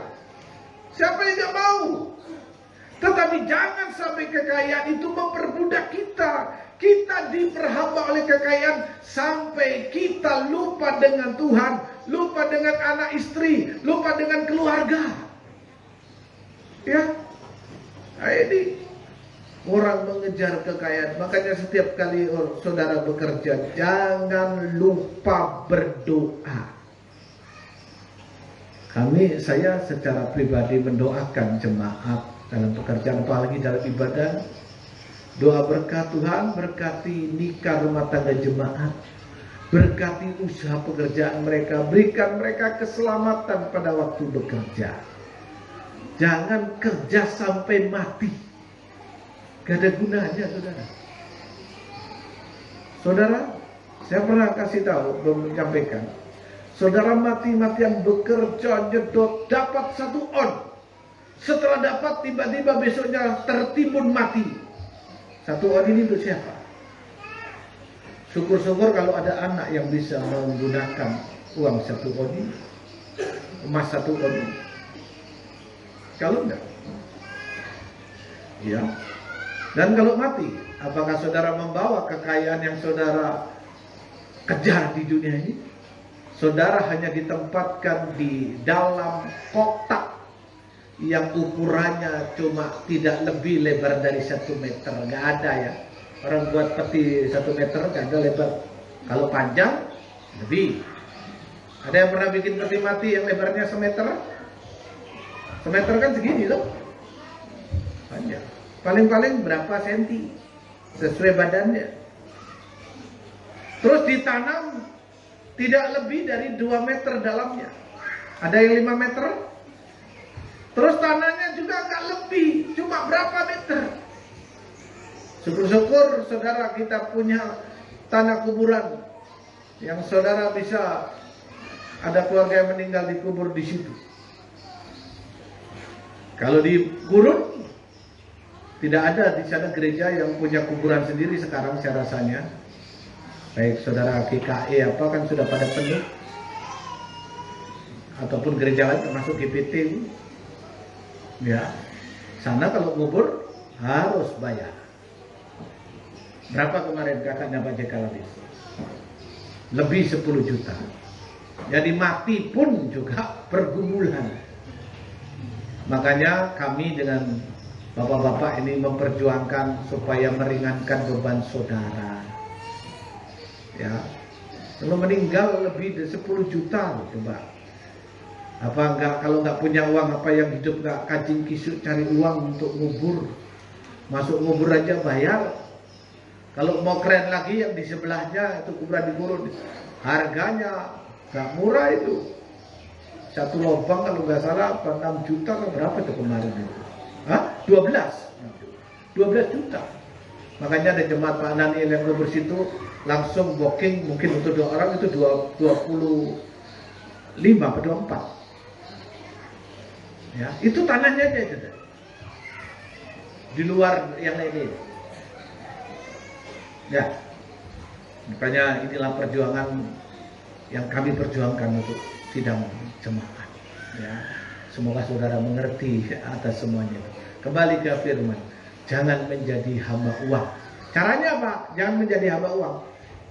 Siapa yang tidak mau? Tetapi jangan sampai kekayaan itu memperbudak kita. Kita diperhamba oleh kekayaan sampai kita lupa dengan Tuhan, lupa dengan anak istri, lupa dengan keluarga. Ya, nah ini orang mengejar kekayaan. Makanya setiap kali saudara bekerja, jangan lupa berdoa. Saya secara pribadi mendoakan jemaat dalam pekerjaan, apalagi dalam ibadah. Doa berkat Tuhan, berkati nikah rumah tangga jemaat, berkati usaha pekerjaan mereka, berikan mereka keselamatan pada waktu bekerja. Jangan kerja sampai mati, gak ada gunanya saudara. Saudara, saya pernah kasih tahu, belum menyampaikan, saudara mati-matian bekerja, nyedot, dapat 1 on. Setelah dapat, tiba-tiba besoknya tertimbun mati. 1 on ini untuk siapa? Syukur-syukur kalau ada anak yang bisa menggunakan uang 1 on ini, emas 1 on ini. Kalau enggak, ya, Dan kalau mati, apakah saudara membawa kekayaan yang saudara kejar di dunia ini? Saudara hanya ditempatkan di dalam kotak yang ukurannya cuma tidak lebih lebar dari 1 meter. Nggak ada ya. Orang buat peti 1 meter nggak ada lebar. Kalau panjang, lebih. Ada yang pernah bikin peti mati yang lebarnya 1 meter? 1 meter kan segini loh. Panjang. Paling-paling berapa senti sesuai badannya. Terus ditanam tidak lebih dari 2 meter dalamnya. Ada yang 5 meter. Terus tanahnya juga nggak lebih, cuma berapa meter. Syukur-syukur saudara kita punya tanah kuburan yang saudara bisa ada keluarga yang meninggal dikubur di situ. Kalau di gurun tidak ada di sana gereja yang punya kuburan sendiri sekarang saya rasanya. Baik saudara GKE apa kan sudah pada penuh. Ataupun gereja lain termasuk GPT. Ya. Sana kalau kubur harus bayar. Berapa kemarin kakaknya Pak JK habis? Lebih 10 juta. Jadi mati pun juga pergumulan. Makanya kami dengan bapak-bapak ini memperjuangkan supaya meringankan beban saudara. Ya, kalau meninggal lebih dari 10 juta, coba. Apa enggak kalau nggak punya uang apa yang hidup nggak kacing kisut cari uang untuk ngubur, masuk ngubur aja bayar. Kalau mau keren lagi yang di sebelahnya itu kuburan di gurun, harganya nggak murah itu. Satu lubang kalau nggak salah 6 juta kan berapa itu kemarin itu? Hah? 12 juta. Makanya ada jemaat Pak Nani yang kubur situ langsung booking mungkin untuk 2 orang itu 25 atau 24. Ya, itu tanahnya aja itu. Di luar yang lain. Ya. Makanya inilah perjuangan yang kami perjuangkan untuk sidang jemaat. Ya. Semoga saudara mengerti atas semuanya. Kembali ke firman. Jangan menjadi hamba uang. Caranya apa? Jangan menjadi hamba uang.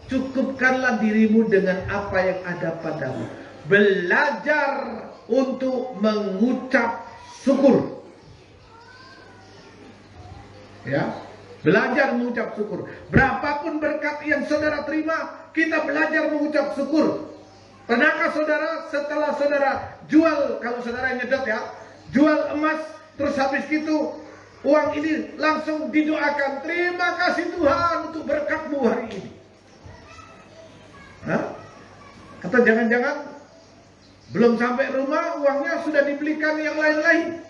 Cukupkanlah dirimu dengan apa yang ada padamu. Belajar untuk mengucap syukur. Ya, belajar mengucap syukur. Berapapun berkat yang saudara terima, kita belajar mengucap syukur. Pernahkah saudara setelah saudara jual, kalau saudara yang nyedot ya, jual emas, terus habis itu uang ini langsung didoakan, terima kasih Tuhan untuk berkatmu hari ini. Hah? Atau jangan-jangan belum sampai rumah uangnya sudah dibelikan yang lain-lain.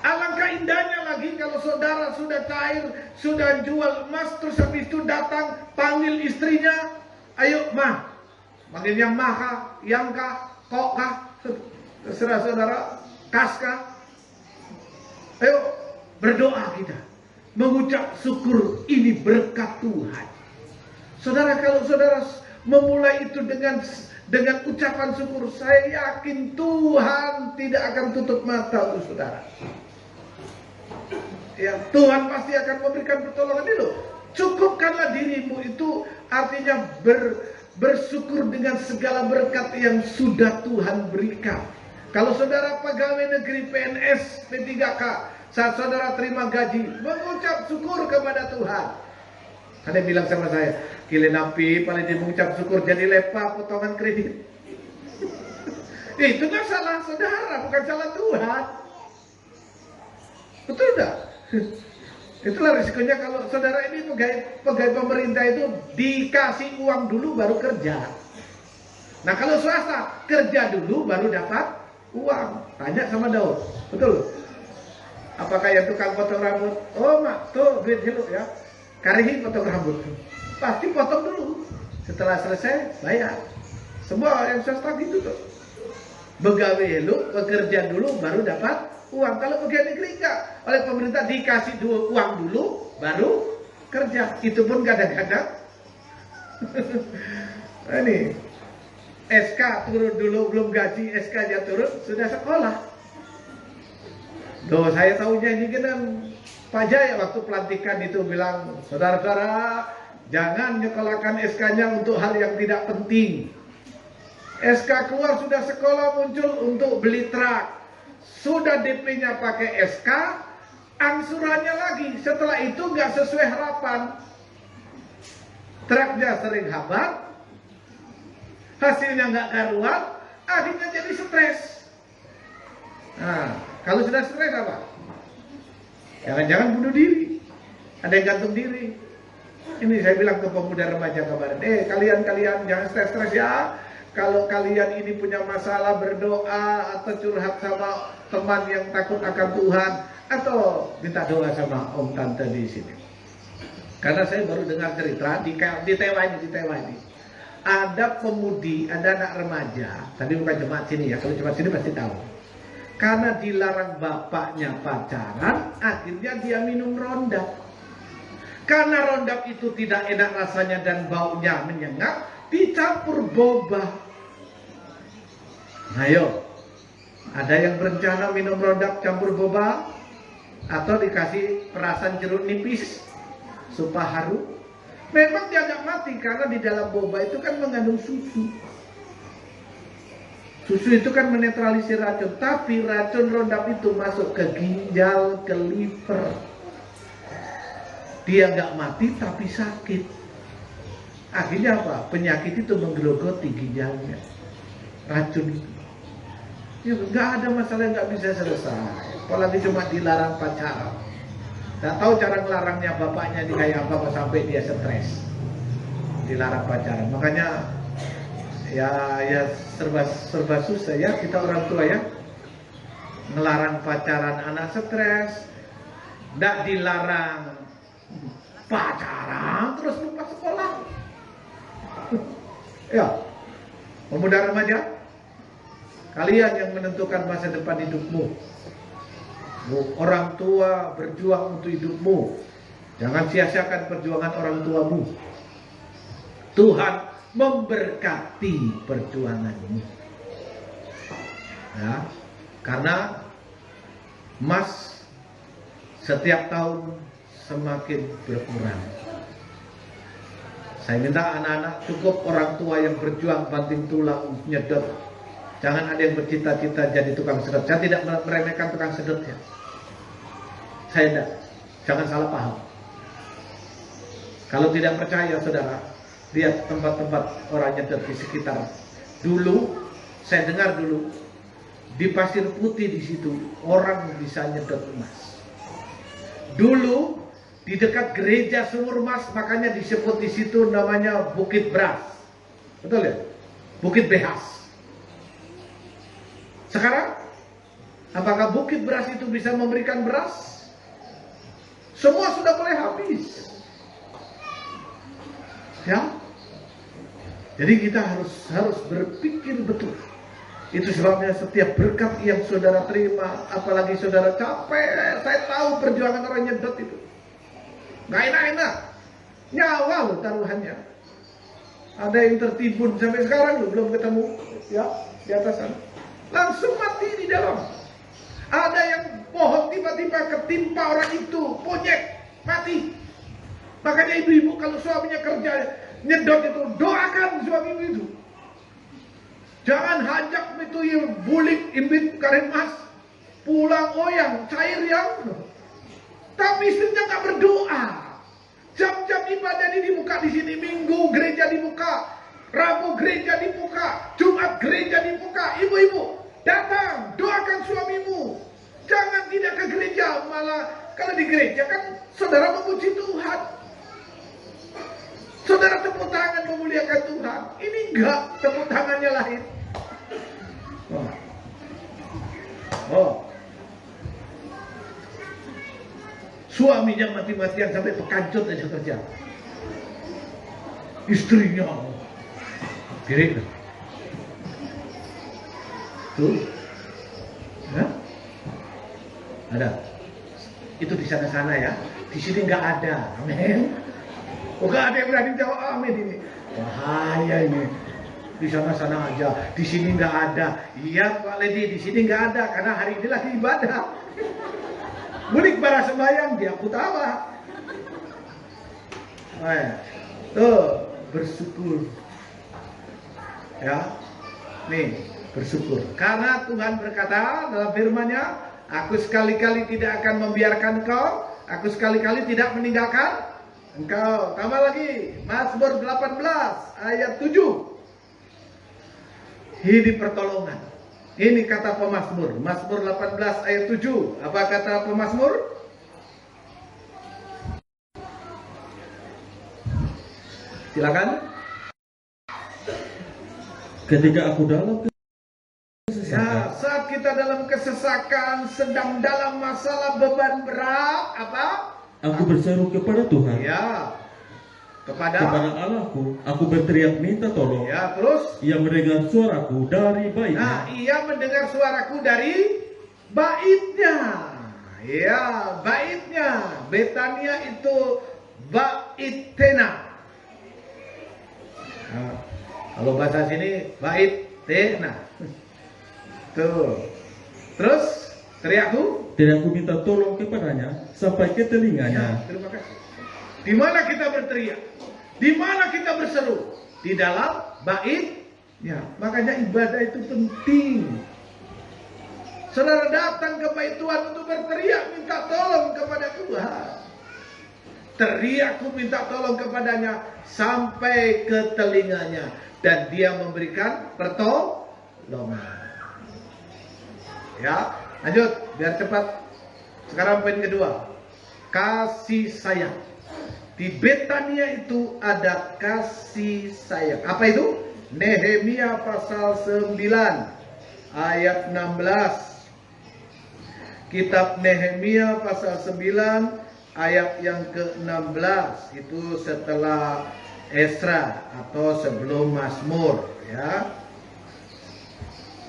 Alangkah indahnya lagi kalau saudara sudah cair, sudah jual emas, terus habis itu datang panggil istrinya, ayo mah, panggilnya mah kah, yang kah, kok kah, terserah saudara, kas kah. Ayo berdoa kita, mengucap syukur, ini berkat Tuhan. Saudara, kalau saudara memulai itu dengan ucapan syukur, saya yakin Tuhan tidak akan tutup mata untuk saudara. Ya, Tuhan pasti akan memberikan pertolongan itu. Cukupkanlah dirimu, itu artinya bersyukur dengan segala berkat yang sudah Tuhan berikan. Kalau saudara pegawai negeri PNS P3K, saat saudara terima gaji, mengucap syukur kepada Tuhan. Ada yang bilang sama saya, kile napi paling dia mengucap syukur jadi lepa potongan kredit. Itu kan salah saudara, bukan salah Tuhan. Betul enggak? Itulah risikonya kalau saudara ini pegawai pemerintah itu dikasih uang dulu baru kerja. Nah kalau swasta kerja dulu baru dapat uang. Tanya sama Daud, betul? Apakah yang tukang potong rambut? Oh mak, tuh duit dulu ya. Karihi potong rambut. Pasti potong dulu. Setelah selesai bayar. Semua yang swasta gitu tuh. Begawe lu, bekerja dulu baru dapat uang. Kalau pegawai negeri enggak, oleh pemerintah dikasih uang dulu baru kerja. Itu pun kadang-kadang ini SK turun dulu, belum gaji, SK aja turun, sudah sekolah. Loh, saya tahunya ini kan Pak Jaya waktu pelantikan itu bilang, saudara-saudara, jangan nyekolahkan SK-nya untuk hal yang tidak penting. SK keluar sudah sekolah muncul untuk beli truk. Sudah DP-nya pakai SK, angsurannya lagi. Setelah itu nggak sesuai harapan. Truknya sering hambat, hasilnya nggak karuan, akhirnya jadi stres. Nah, kalau sudah stres apa? Jangan-jangan bunuh diri. Ada yang gantung diri. Ini saya bilang ke pemuda remaja kemarin, kalian jangan stres-stres ya. Kalau kalian ini punya masalah, berdoa atau curhat sama teman yang takut akan Tuhan, atau minta doa sama om tante di sini. Karena saya baru dengar cerita di Tewa ini. Ada pemudi, ada anak remaja, tapi bukan jemaat sini ya, kalau jemaat sini pasti tahu. Karena dilarang bapaknya pacaran, akhirnya dia minum rondap. Karena rondap itu tidak enak rasanya dan baunya menyengat, dicampur boba. Ayo, ada yang berencana minum rondap campur boba? Atau dikasih perasan jeruk nipis supaya harum? Memang dia nggak mati karena di dalam boba itu kan mengandung susu. Susu itu kan menetralisir racun, tapi racun rondap itu masuk ke ginjal, ke liver. Dia nggak mati tapi sakit. Akhirnya apa? Penyakit itu menggerogoti ginjalnya. Racun itu. Ya, nggak ada masalah yang nggak bisa selesai. Apalagi cuma dilarang pacaran. Nggak tahu cara ngelarangnya bapaknya di kayak apa sampai dia stres. Dilarang pacaran. Makanya ya serba susah ya kita orang tua ya. Ngelarang pacaran anak stres. Nggak dilarang pacaran terus lupa sekolah. Ya, pemuda remaja, kalian yang menentukan masa depan hidupmu. Orang tua berjuang untuk hidupmu. Jangan sia-siakan perjuangan orang tuamu. Tuhan memberkati perjuanganmu. Ya, karena emas setiap tahun semakin berkurang. Saya minta anak-anak cukup orang tua yang berjuang banting tulang nyedot. Jangan ada yang bercita-cita jadi tukang sedot. Saya tidak meremehkan tukang sedot ya. Saya tidak. Jangan salah paham. Kalau tidak percaya saudara, lihat tempat-tempat orang nyedot di sekitar. Dulu, saya dengar dulu di Pasir Putih di situ orang bisa nyedot emas. Dulu di dekat gereja Sumur Mas, makanya disebut di situ namanya Bukit Beras. Betul ya? Bukit Behas. Sekarang, apakah Bukit Beras itu bisa memberikan beras? Semua sudah mulai habis. Ya. Jadi kita harus berpikir betul. Itu sebabnya setiap berkat yang saudara terima, apalagi saudara capek, saya tahu perjuangan orang nyedot itu. Gak enak-enak. Nyawa loh taruhannya. Ada yang tertimbun sampai sekarang loh, belum ketemu ya di atas sana. Langsung mati di dalam. Ada yang pohon tiba-tiba ketimpa orang itu, monyet mati. Makanya ibu-ibu kalau suaminya kerja nyedot itu, doakan suamimu itu. Jangan hajak itu yang bulik imbit karet mas, pulang oyang cair yang. Tapi istrinya nggak berdoa. Jam-jam ibadah dibuka di sini, Minggu gereja dibuka, Rabu gereja dibuka, Jumat gereja dibuka. Ibu-ibu datang, doakan suamimu. Jangan tidak ke gereja, malah kalau di gereja kan saudara memuji Tuhan. Saudara tepuk tangan memuliakan Tuhan. Ini enggak, tepuk tangannya lain. Suaminya mati-matian sampai pekancut aja kerja. Istrinya kiri. Tuh. Ya? Ada. Itu di sana-sana ya. Di sini nggak ada. Amin. Oh, nggak ada yang berani jawab amin ini. Bahaya ini. Di sana-sana aja. Di sini nggak ada. Iya Pak Ledi, di sini nggak ada karena hari ini lagi ibadah. Mudik para sembahyang dia kutawa. Tuh bersyukur. Ya, nih bersyukur. Karena Tuhan berkata dalam firman-Nya, aku sekali-kali tidak akan membiarkan engkau, aku sekali-kali tidak meninggalkan engkau. Tambah lagi, Mazmur 18 ayat 7. Hidup pertolongan. Ini kata pemazmur, Mazmur 18 ayat 7. Apa kata pemazmur? Silakan. Ketika aku dalam Ya, saat kita dalam kesesakan, sedang dalam masalah beban berat, apa? aku berseru kepada Tuhan. Ya, kepada Allahku, aku berteriak minta tolong. Ya, terus? Ia mendengar suaraku dari baitnya. Nah, ia mendengar suaraku dari baitnya. Ya, baitnya. Betania itu bait tena. Nah, kalau bahasa sini bait tena. Tuh. Terus teriakku minta tolong kepadanya sampai ke telinganya. Ya, terima kasih. Di mana kita berteriak? Di mana kita berseru? Di dalam bait. Ya, makanya ibadah itu penting. Saudara datang ke bait Tuhan untuk berteriak minta tolong kepada Tuhan. Teriakku minta tolong kepadanya sampai ke telinganya dan dia memberikan pertolongan. Ya, lanjut biar cepat. Sekarang poin kedua. Kasih sayang. Di Betania itu ada kasih sayang. Apa itu? Nehemia pasal 9 ayat 16. Kitab Nehemia pasal 9 ayat yang ke-16. Itu setelah Esra atau sebelum Mazmur, ya.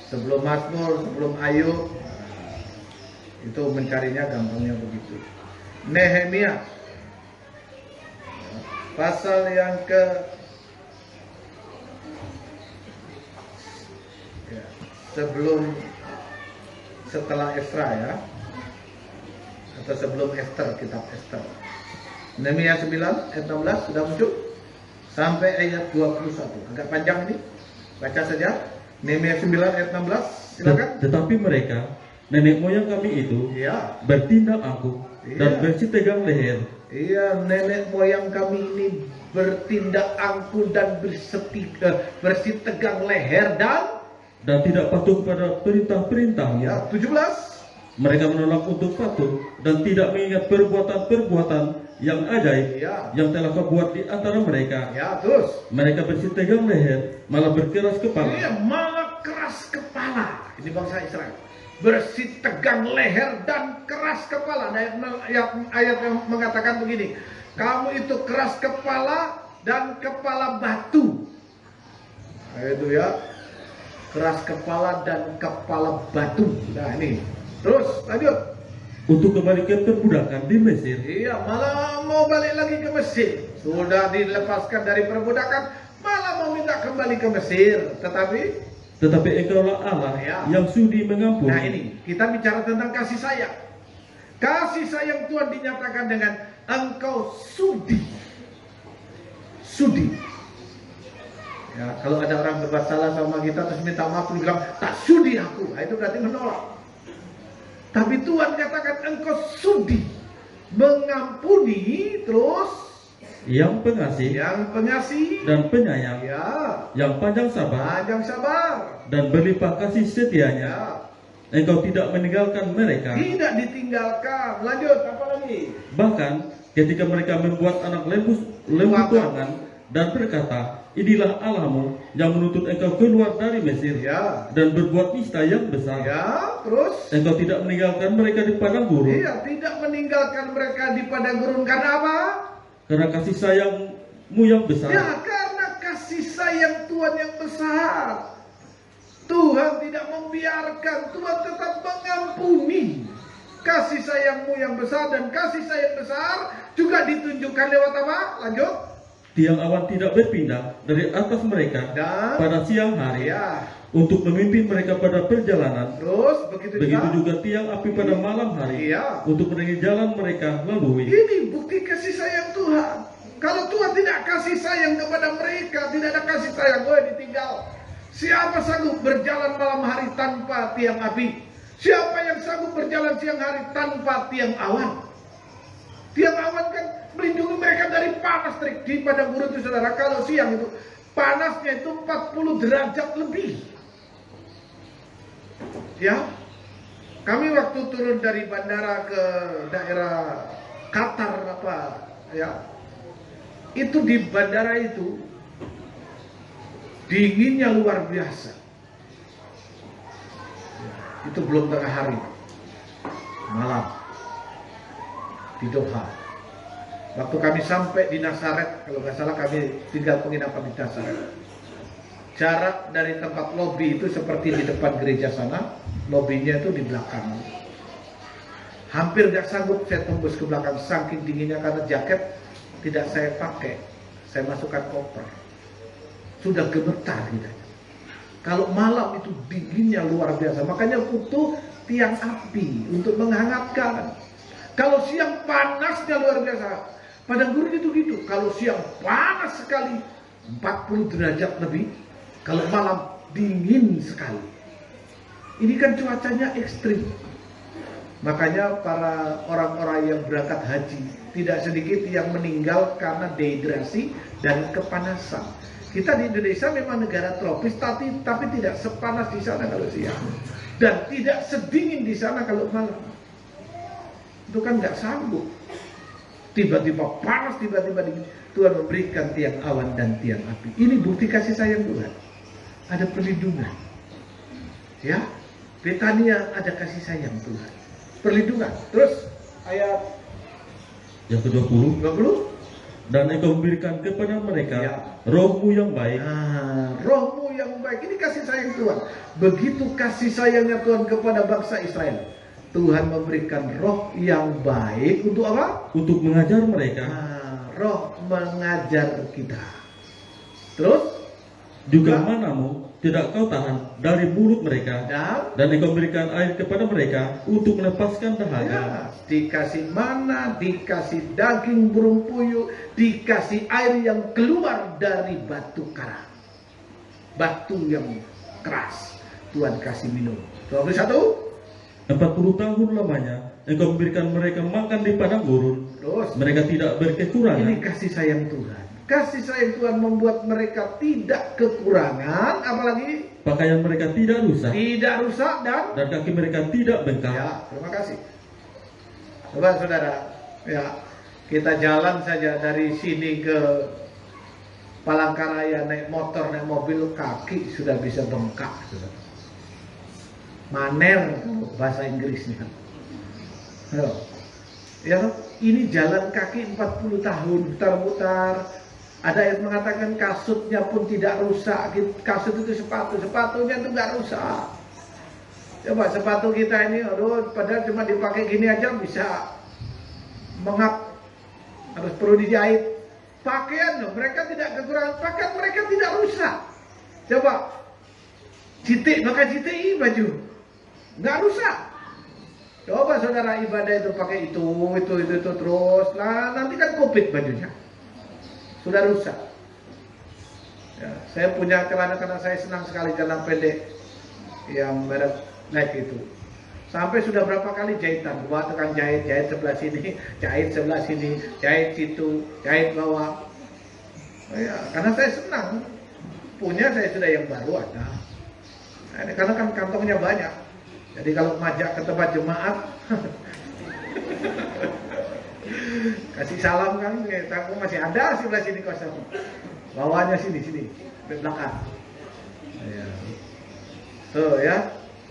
Sebelum Mazmur, sebelum Ayub. Itu mencarinya gampangnya begitu. Nehemia pasal yang setelah Esra, ya, atau sebelum Esther, kitab Esther. Nehemia 9 ayat 16 sudah muncul sampai ayat 21. Agak panjang ini, baca saja. Nehemia 9 ayat 16, silakan. Tetapi mereka, nenek moyang kami itu, Iya. bertindak angkuh dan Iya. bersih tegang leher. Iya, nenek moyang kami ini bertindak angkuh dan bersih tegang leher dan tidak patuh kepada perintah-perintahmu. ya, 17. Mereka menolak untuk patuh dan tidak mengingat perbuatan-perbuatan yang ajaib Ya. yang telah kau buat di antara mereka. Ya, terus. Mereka bersih tegang leher, malah berkeras kepala. Iya, malah keras kepala. Ini bangsa Israel. Bersih tegang leher dan keras kepala. Ayat yang mengatakan begini. Kamu itu keras kepala dan kepala batu. Nah, itu ya. Keras kepala dan kepala batu. Nah, ini. Terus lanjut. Untuk kembali ke perbudakan di Mesir. Iya, malah mau balik lagi ke Mesir. Sudah dilepaskan dari perbudakan, malah mau minta kembali ke Mesir. Tetapi engkaulah Allah Ya. yang sudi mengampuni. Nah, ini kita bicara tentang kasih sayang. Kasih sayang Tuhan dinyatakan dengan engkau sudi. Sudi. Ya, kalau ada orang berbuat salah sama kita terus minta maaf, dia bilang tak sudi aku. Nah, itu berarti menolak. Tapi Tuhan katakan engkau sudi mengampuni, terus yang pengasih dan penyayang, ya, yang panjang sabar dan berlimpah kasih setianya. ya, Engkau tidak meninggalkan mereka. tidak ditinggalkan. Lanjut, apa lagi? Bahkan ketika mereka membuat anak lembu tuangan dan berkata, inilah Allahmu yang menuntut engkau keluar dari Mesir, Ya, dan berbuat nista yang besar. ya, terus Engkau tidak meninggalkan mereka di padang gurun. iya, tidak meninggalkan mereka di padang gurun. Karena apa? Karena kasih sayangmu yang besar. Ya, karena kasih sayang Tuhan yang besar. Tuhan tidak membiarkan, Tuhan tetap mengampuni. Kasih sayangmu yang besar, dan kasih sayang besar juga ditunjukkan lewat apa? Lanjut. tiang awan tidak berpindah dari atas mereka Dan pada siang hari ya, untuk memimpin mereka pada perjalanan. terus begitu Begitu juga tiang api pada malam hari Iya. untuk menerangi jalan mereka lalui. Ini bukti kasih sayang Tuhan. Kalau Tuhan tidak kasih sayang kepada mereka, tidak ada kasih sayang, ditinggal. Siapa sanggup berjalan malam hari tanpa tiang api? Siapa yang sanggup berjalan siang hari tanpa tiang awan? Tiang awan kan melindungi mereka dari panas terik. Di padang gurun itu saudara, kalau siang itu panasnya itu 40 derajat lebih. Ya, kami waktu turun dari bandara ke daerah Qatar ya, itu di bandara itu dinginnya luar biasa. Itu belum tengah hari, malam di Doha. Waktu kami sampai di Nazaret, kalau nggak salah kami tinggal penginapan di Nazaret. Jarak dari tempat lobi itu seperti di depan gereja sana, lobinya itu di belakang. Hampir nggak sanggup saya tembus ke belakang, saking dinginnya, karena jaket tidak saya pakai, saya masukkan koper. Sudah gemetar gitu. Kalau malam itu dinginnya luar biasa, makanya butuh tiang api untuk menghangatkan. Kalau siang panasnya luar biasa, padang gurun itu gitu. Kalau siang panas sekali, 40 derajat lebih. Kalau malam dingin sekali. Ini kan cuacanya ekstrim. Makanya para orang-orang yang berangkat haji tidak sedikit yang meninggal karena dehidrasi dan kepanasan. Kita di Indonesia memang negara tropis, tapi tidak sepanas di sana kalau siang, dan tidak sedingin di sana kalau malam. Itu kan nggak sanggup. Tiba-tiba panas, tiba-tiba dingin. Tuhan memberikan tiang awan dan tiang api. Ini bukti kasih sayang Tuhan. Ada perlindungan. Ya, Betania ada kasih sayang Tuhan. Perlindungan. Terus ayat yang ke-20, 20. dan Engkau memberikan kepada mereka Ya. roh-Mu yang baik. Roh-Mu yang baik, ini kasih sayang Tuhan. Begitu kasih sayangnya Tuhan kepada bangsa Israel, Tuhan memberikan roh yang baik untuk apa? Untuk mengajar mereka. Roh mengajar kita. Terus Juga manamu tidak kau tahan dari mulut mereka, dan Engkau memberikan air kepada mereka untuk melepaskan dahaga. Ya, dikasih mana, dikasih daging burung puyuh, dikasih air yang keluar dari batu karang, batu yang keras. Tuhan kasih minum. 21. 40 tahun lamanya Engkau memberikan mereka makan di padang gurun. Terus Mereka tidak berkekurangan. ini kasih sayang Tuhan. Kasih sayang Tuhan membuat mereka tidak kekurangan, apalagi Pakaian mereka tidak rusak, tidak rusak, dan kaki mereka tidak bengkak. ya, terima kasih. Coba saudara, ya, kita jalan saja dari sini ke Palangkaraya, naik motor, naik mobil, kaki sudah bisa bengkak. Saudara. Maner bahasa Inggrisnya. Ya, ini jalan kaki 40 tahun, putar-putar. Ada yang mengatakan kasutnya pun tidak rusak. Kasut itu sepatunya itu nggak rusak. Coba sepatu kita ini, aduh, padahal cuma dipakai gini aja bisa mengap, harus perlu dijahit. Pakaian loh, mereka tidak kekurangan pakaian, mereka tidak rusak. Coba citik, pakai CTI baju, nggak rusak. Coba saudara ibadah itu pakai itu terus, lah nanti kan COVID bajunya. Sudah rusak. Ya, saya punya celana karena saya senang sekali celana pendek yang merek Nike itu. Sampai sudah berapa kali jahitan, buat tukang jahit sebelah sini, jahit sebelah sini, jahit situ, jahit bawah. Ya, karena saya senang. Punya saya sudah yang baru ada. Nah, karena kan kantongnya banyak. Jadi kalau majak ke tempat jemaat kasih salam kan, aku masih ada sebelah sini kosong. Bawahnya sini di belakang. Ya. Tuh ya.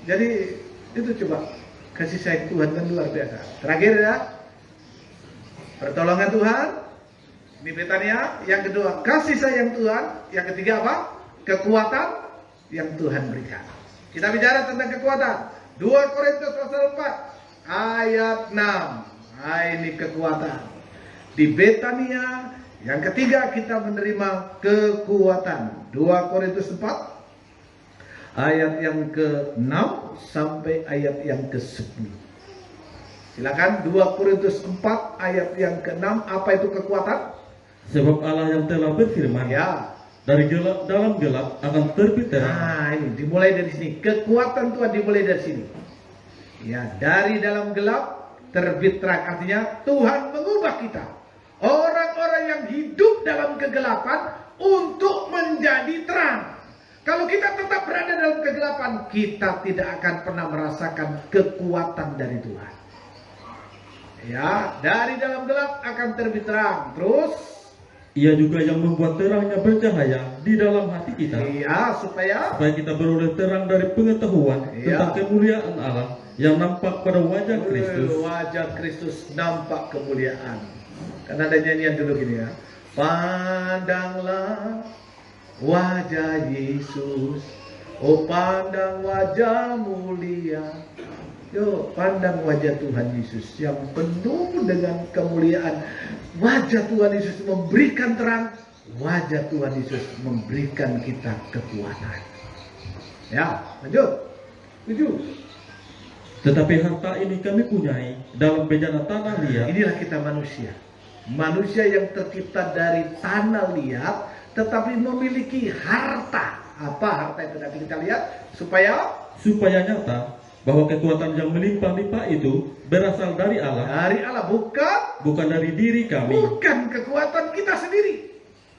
Jadi itu coba kasih sayang Tuhan kan luar biasa. Terakhir ya, pertolongan Tuhan di Betania. Yang kedua kasih sayang Tuhan. Yang ketiga apa? Kekuatan yang Tuhan berikan. Kita bicara tentang kekuatan. 2 Korintus pasal 4 ayat 6. Nah, ini kekuatan. Di Betania Yang ketiga, kita menerima kekuatan. 2 Korintus 4 ayat yang ke-6 sampai ayat yang ke-10. Silakan, 2 Korintus 4 ayat yang ke-6. Apa itu kekuatan? Sebab Allah yang telah berfirman, Ya. dari gelap dalam gelap akan terbit terang. Nah, ini dimulai dari sini. Kekuatan Tuhan dimulai dari sini. Ya, dari dalam gelap terbit terang. Artinya Tuhan mengubah kita, orang-orang yang hidup dalam kegelapan, untuk menjadi terang. Kalau kita tetap berada dalam kegelapan, kita tidak akan pernah merasakan kekuatan dari Tuhan. Ya, dari dalam gelap akan terbit terang. Terus, Ia juga yang membuat terangnya bercahaya di dalam hati kita, iya, supaya kita beroleh terang dari pengetahuan tentang kemuliaan Allah yang nampak pada wajah Kristus. wajah Kristus nampak kemuliaan. Karena ada nyanyian dulu gini ya. Pandanglah wajah Yesus, oh pandang wajah mulia. Yo, pandang wajah Tuhan Yesus yang penuh dengan kemuliaan. Wajah Tuhan Yesus memberikan terang, wajah Tuhan Yesus memberikan kita kekuatan. Ya, lanjut. 7. Tetapi harta ini kami punyai dalam bejana tanah liat. Inilah kita manusia. Manusia yang tercipta dari tanah liat, tetapi memiliki harta. Apa harta itu nanti kita lihat? Supaya nyata bahwa kekuatan yang melimpah-limpah itu berasal dari Allah. Dari Allah, Bukan dari diri kami. bukan kekuatan kita sendiri,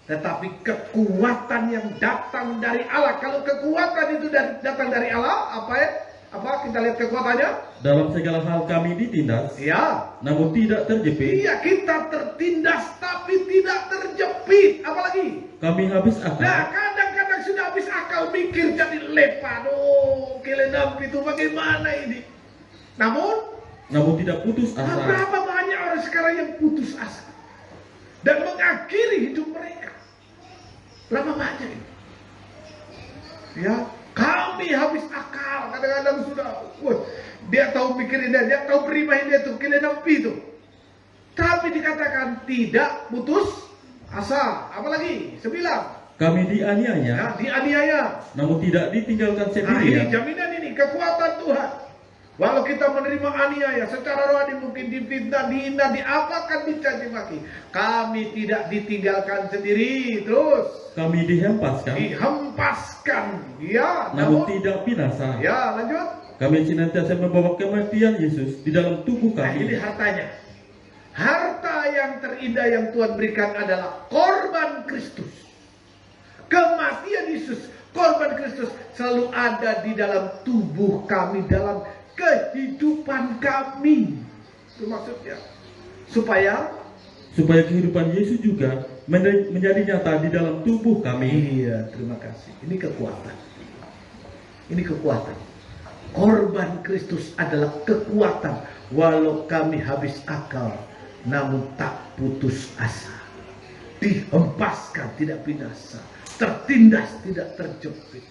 tetapi kekuatan yang datang dari Allah. Kalau kekuatan itu datang dari Allah, apa kita lihat kekuatannya? Dalam segala hal kami ditindas, Ya, namun tidak terjepit. iya, kita tertindas tapi tidak terjepit. Apalagi? Kami habis akal. Nah, kadang-kadang sudah habis akal, mikir jadi lepa. Aduh, kelenam itu bagaimana ini? Namun tidak putus asa. berapa banyak orang sekarang yang putus asa dan mengakhiri hidup mereka? Berapa banyak ini? Ya, kami habis akal. Kadang-kadang sudah, dia tahu mikirin dia tahu berimahin dia tuh, kelenam itu. Tapi dikatakan tidak putus asa. Apalagi? 9. Kami dianiaya, Ya, dianiaya. namun tidak ditinggalkan Nah, sendirian. ini jaminan, ini kekuatan Tuhan. Walau kita menerima aniaya secara rohani, mungkin difitnah, dihina, diapakan, dicaci maki, kami tidak ditinggalkan sendiri. Terus Kami dihempaskan, ya, namun tidak binasa. ya, lanjut. Kami senantiasa membawa kematian Yesus di dalam tubuh Nah, ini kami. hartanya. Harta yang terindah yang Tuhan berikan adalah korban Kristus. Kematian Yesus, korban Kristus selalu ada di dalam tubuh kami, dalam kehidupan kami. Itu maksudnya. Supaya Kehidupan Yesus juga menjadi nyata di dalam tubuh kami. Iya, terima kasih. Ini kekuatan. Ini kekuatan. Korban Kristus adalah kekuatan. Walau kami habis akal, namun tak putus asa. Dihempaskan, tidak binasa. Tertindas, tidak terjepit.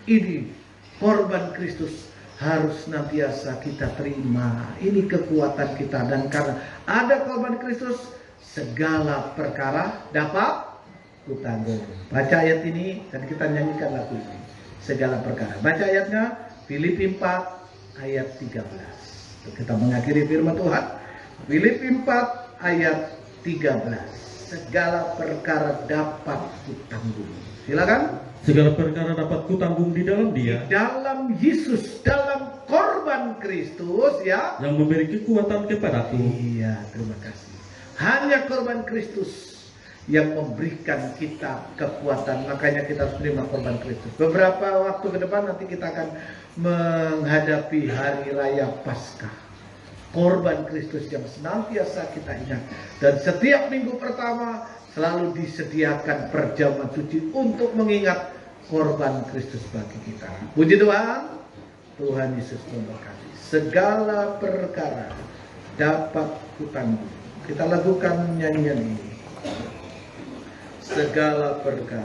Ini korban Kristus harus senantiasa kita terima. Ini kekuatan kita. Dan karena ada korban Kristus, segala perkara dapat kutanggung. Baca ayat ini dan kita nyanyikan lagu ini. Segala perkara. Baca ayatnya, Filipi 4 ayat 13. Kita mengakhiri firman Tuhan. Filipi 4 ayat 13. Segala perkara dapat kutanggung. Silakan. Segala perkara dapat kutanggung di dalam Dia, Dalam Yesus, dalam korban Kristus, ya. yang memberi kekuatan kepadaku. Iya, terima kasih. Hanya korban Kristus yang memberikan kita kekuatan. Makanya kita harus terima korban Kristus. Beberapa waktu ke depan nanti kita akan menghadapi hari raya Paskah. Korban Kristus yang senantiasa kita ingat. Dan setiap minggu pertama selalu disediakan perjamuan suci untuk mengingat korban Kristus bagi kita. Puji Tuhan. Tuhan Yesus memberkati. Segala perkara dapat kutanggung. Kita lakukan nyanyian ini. Segala perkara.